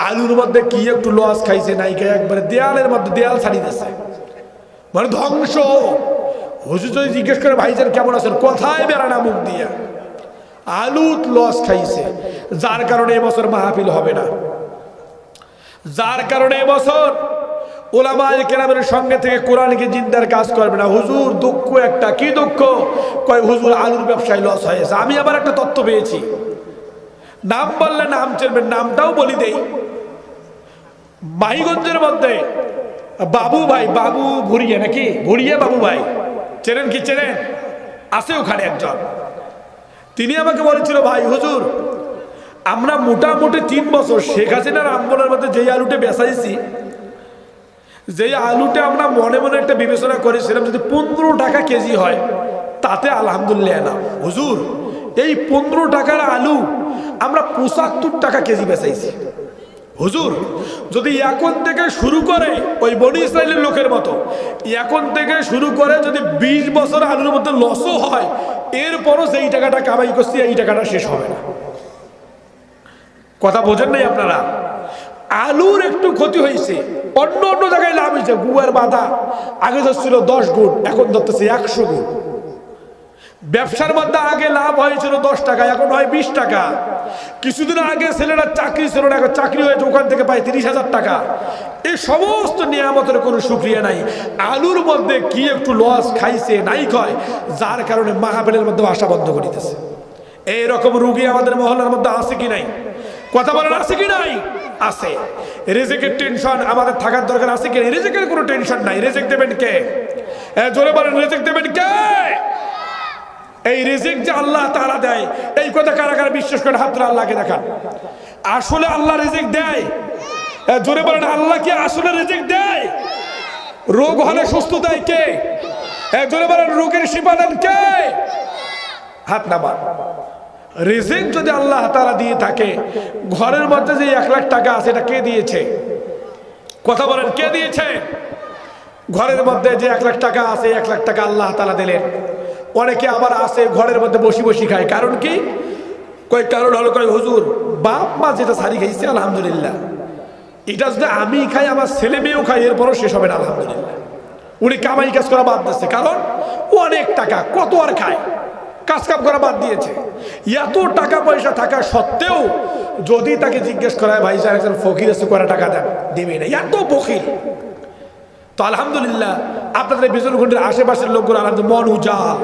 আলুর মধ্যে কি একটু লস খাইছে নাইকে, একবারে দেয়ালের মধ্যে দেয়াল ছাড়িয়ে দিচ্ছে, মানে ধ্বংস। হুজুর যদি জিজ্ঞেস করে, ভাইজান কেমন আছেন, কোথায় বেড়ানা মুখ দিয়ে, আলুত লস খাইছে। যার কারণে এবছর মাহফিল হবে না, যার কারণে এবছর উলামায়ে কেরামের সঙ্গে থেকে কোরআনকে জিন্দার কাজ করবে না। হুজুর দুঃখ একটা, কি দুঃখ? কয় হুজুর আলুর ব্যবসায় লস হয়েছে। আমি আবার একটা তথ্য পেয়েছি, নাম বললে নাম চেনবেন, নামটাও বলি দেই। মাহিগঞ্জের মধ্যে বাবু ভাই, বাবু ভুরিয়ে নাকি, ভুরিয়ে বাবু ভাই চেনেন কি? চেনেন? আছে ওখানে একজন, তিনি আমাকে বলেছিল, ভাই হুজুর আমরা মোটামুটি 3 বছর শেখ হাসিনার আন্দোলনের মধ্যে যেই আলুটা বেচাইছি, যেই আলুটা আমরা মনে মনে একটা বিবেচনা করেছিলাম যদি 15 টাকা কেজি হয়, তাতে আলহামদুলিল্লাহ না। হুজুর এই 15 টাকার আলু আমরা 75 টাকা কেজি বেচাইছি। হুজুর যদি এখন থেকে শুরু করে ওই বনি ইসরাইলের লোকের মতো, এখন থেকে শুরু করে যদি 20 বছর আলুর মধ্যে লসও হয়, এরপরও যেই টাকাটা কামাই করছি এই টাকাটা শেষ হবে না। কথা বোঝেন নাই আপনারা? আলুর একটু ক্ষতি হয়েছে, অন্য অন্য জায়গায় লাভ হয়েছে। গুয়ার বাধা আগে ধরছিল 10 গুণ, এখন ধরতেছে 100 গুণ। ব্যবসার মধ্যে আগে লাভ হয়েছিল 10 টাকা, এখন হয় 20 টাকা। কিছুদিন আগে ছেলেরা চাকরি ছিল না, এখন চাকরি হয়েছে, ওখান থেকে পায় 30,000 টাকা। এই সমস্ত নিয়ামতের কোনো শুকরিয়া নাই। আলুর মধ্যে কি একটু লস খাইছে নাই কয়, যার কারণে মাহফিলের মধ্যে আশা বন্ধ করে দিতেছে। এইরকম রুগী আমাদের মহল্লার মধ্যে আছে কি নাই? কথা বলেন, আছে কি নাই? আছে। রিজিকের টেনশন আমাদের থাকার দরকার আছে কি? রিজিকের কোনো টেনশন নাই। রিজিক দেবেন কে? জোরে বলেন, রিজিক দেবেন কে? এই রিজিক যে আল্লাহ তাআলা দেয়, এই কথা কারা কারা বিশ্বাস করে হাত তুলে আল্লাহকে দেখান। আসলে আল্লাহ রিজিক দেয়? জোরে বলেন, আল্লাহ কি আসলে রিজিক দেয়? রোগ হলে সুস্থ দেয় কে? জোরে বলেন, রোগের শিফা দেন কে? হাত নামান। রিজিক যদি আল্লাহ তাআলা দিয়ে থাকে, ঘরের মধ্যে যে 1 লাখ টাকা আছে এটা কে দিয়েছে? কথা বলেন, কে দিয়েছে? ঘরের মধ্যে যে 1 লাখ টাকা আছে, 1 লাখ টাকা আল্লাহ তাআলা দিলেন। অনেকে আবার আছে ঘরের মধ্যে বসি বসি খায়। কারণ কি? কই কারণ হলো, কই হুজুর বাপ মা যেটা সারি খাইছে আলহামদুলিল্লাহ, এটা যদি আমি খাই, আমার ছেলে মেয়েও খাই, এরপরও শেষ হবে না আলহামদুলিল্লাহ। উনি কামাই কাজ করা বাদ দিচ্ছে, কারণ অনেক টাকা, কত আর খায়, কাজ কাম করা বাদ দিয়েছে। এত টাকা পয়সা থাকা সত্ত্বেও যদি তাকে জিজ্ঞেস করা হয়, ভাই স্যার একজন ফকির আছে, কয়টা টাকা দেন, দেবে না, এত বখিল। তো আলহামদুলিল্লাহ আপনাদের বিজনগঞ্জের আশেপাশের লোকগুলো আলহামদুলিল্লাহ মন উজাল,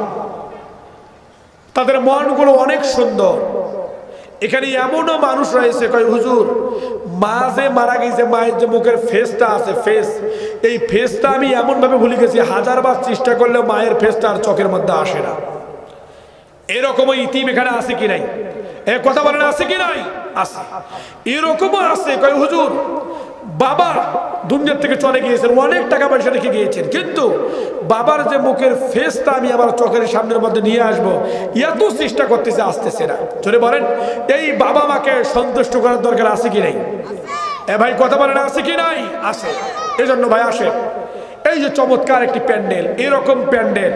তাদের মনগুলো অনেক সুন্দর। এখানে এমনও মানুষ রয়েছে কয় হুজুর মা যে মারা গেছে, মায়ের যে মুখের ফেসটা আছে, ফেস, এই ফেসটা আমি এমন ভাবে ভুলে গেছি, 1000 বার চেষ্টা করলেও মায়ের ফেসটা আর চোখের মধ্যে আসে না। এরকম ইতিম এখানে আছে কি নাই? কথা বলেন, আছে কি নাই? আছে। এরকমও আছে কয় হুজুর বাবা দুনিয়া থেকে চলে গিয়েছেন, অনেক টাকা পয়সা রেখে গিয়েছেন, কিন্তু বাবার যে মুখের ফেসটা আমি আমার চোখের সামনের মধ্যে নিয়ে আসবো, এত চেষ্টা করতেছে, আসতেছে না। চলে বলেন, এই বাবা মাকে সন্তুষ্ট করার দরকার আছে কি নাই? ভাই কথা বলেন, আছে কি নাই? আছে। এজন্য ভাই আসে, এই যে চমৎকার একটি প্যান্ডেল, এরকম প্যান্ডেল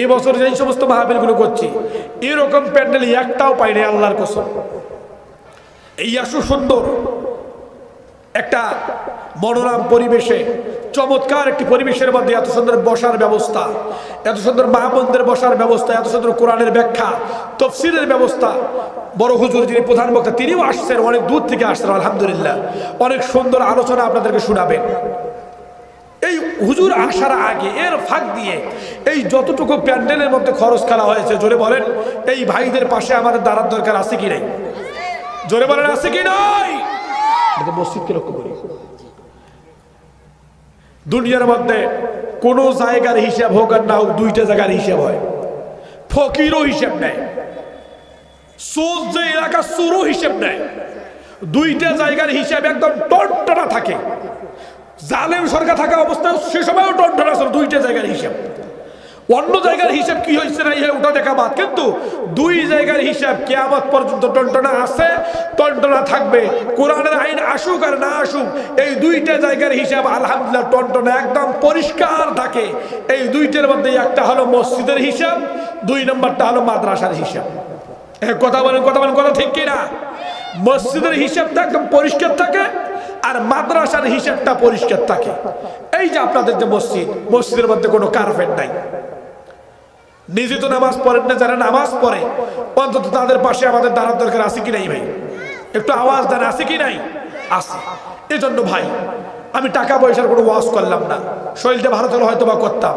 এবছর যে সমস্ত মাহফিলগুলো করছি, এরকম প্যান্ডেল একটাও পাইনি আল্লাহর কসম। এই আসু সুন্দর একটা মনোরম পরিবেশে, চমৎকার একটি পরিবেশের মধ্যে এত সুন্দর বসার ব্যবস্থা, এত সুন্দর মাহবুবদের বসার ব্যবস্থা, এত সুন্দর কোরআনের ব্যাখ্যা, তাফসীরের ব্যবস্থা। বড় হুজুর যিনি প্রধান বক্তা, তিনিও আসছেন, অনেক দূর থেকে আসছেন আলহামদুলিল্লাহ, অনেক সুন্দর আলোচনা আপনাদেরকে শোনাবেন। এই হুজুর আসার আগে এর ফাঁক দিয়ে এই যতটুকু প্যান্ডেলের মধ্যে খরচ করা হয়েছে, জোরে বলেন এই ভাইদের পাশে আমাদের দাঁড়ার দরকার আছে কি নাই? জোরে বলেন, আছে কি নাই? মসজিদকে লক্ষ্য করি, দুনিয়ার মধ্যে কোন জায়গার হিসাব হোক আর না হোক, 2টা জায়গার হিসাব হয়। ফকিরও হিসাব নেয়, সোজ যে এলাকা সুরও হিসাব নেয়। 2টা জায়গার হিসাব একদম টনটনা থাকে। জালেম সরকার থাকা অবস্থায় সে সময়ও টনটনা ছিল, 2টা জায়গার হিসাব। অন্য জায়গার হিসাব কি হয়েছে না ওটা দেখা বাদ, কিন্তু 2 জায়গার হিসাব কিয়ামত পর্যন্ত টনটনা আছে, টনটনা থাকবে। কোরআনের আইন আসুক আর না আসুক, এই 2টা জায়গার হিসাব আলহামদুলিল্লাহ টনটনা একদম পরিষ্কার থাকে। এই 2টার মধ্যে একটা হলো মসজিদের হিসাব, 2 নম্বরটা হলো মাদ্রাসার হিসাব। কথা বলেন, কথা বলেন, কথা ঠিক কিনা? মসজিদের হিসাবটা একদম পরিষ্কার থাকে, আর মাদ্রাসার হিসাবটা পরিষ্কার থাকে। এই যে আপনাদের যে মসজিদ, মসজিদের মধ্যে কোনো কার্পেট নাই। নিজে তো নামাজ পড়েন না, যারা নামাজ পড়ে অন্তত তাদের পাশে আমাদের দাঁড়ার দরকার আছে কি নাই? ভাই একটু আওয়াজ দেন, আছে কি নাই? আছে। এজন্য ভাই আমি টাকা পয়সার কোনো ওয়াজ করলাম না, শরীরটা ভালো থাকলে হয়তো বা করতাম,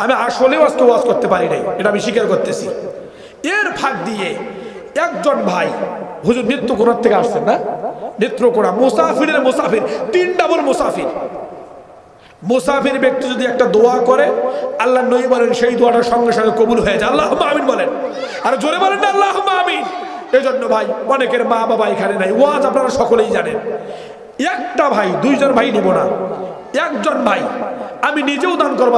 আমি আসলেও আজকে ওয়াজ করতে পারি নাই, এটা আমি স্বীকার করতেছি। এর ফাঁক দিয়ে একজন ভাই হুজুর নেত্রকোনা থেকে আসছেন না, নেত্রকোনা, মুসাফিরের মুসাফির, 3 ডাবল মুসাফির। মুসাফির ব্যক্তি যদি একটা দোয়া করে, আল্লাহ নবী বলেন সেই দোয়াটা সঙ্গে সঙ্গে কবুল হয়ে যায়। আল্লাহুম্মা আমিন বলেন, আর জোরে বলেন না আল্লাহুম্মা আমিন। এজন্য ভাই অনেকের মা বাবা এখানে নাই, ওয়াজ আপনারা সকলেই জানেন। একটা ভাই, 2জন ভাই নিব না, একজন ভাই, আমি নিজেও দান করবো।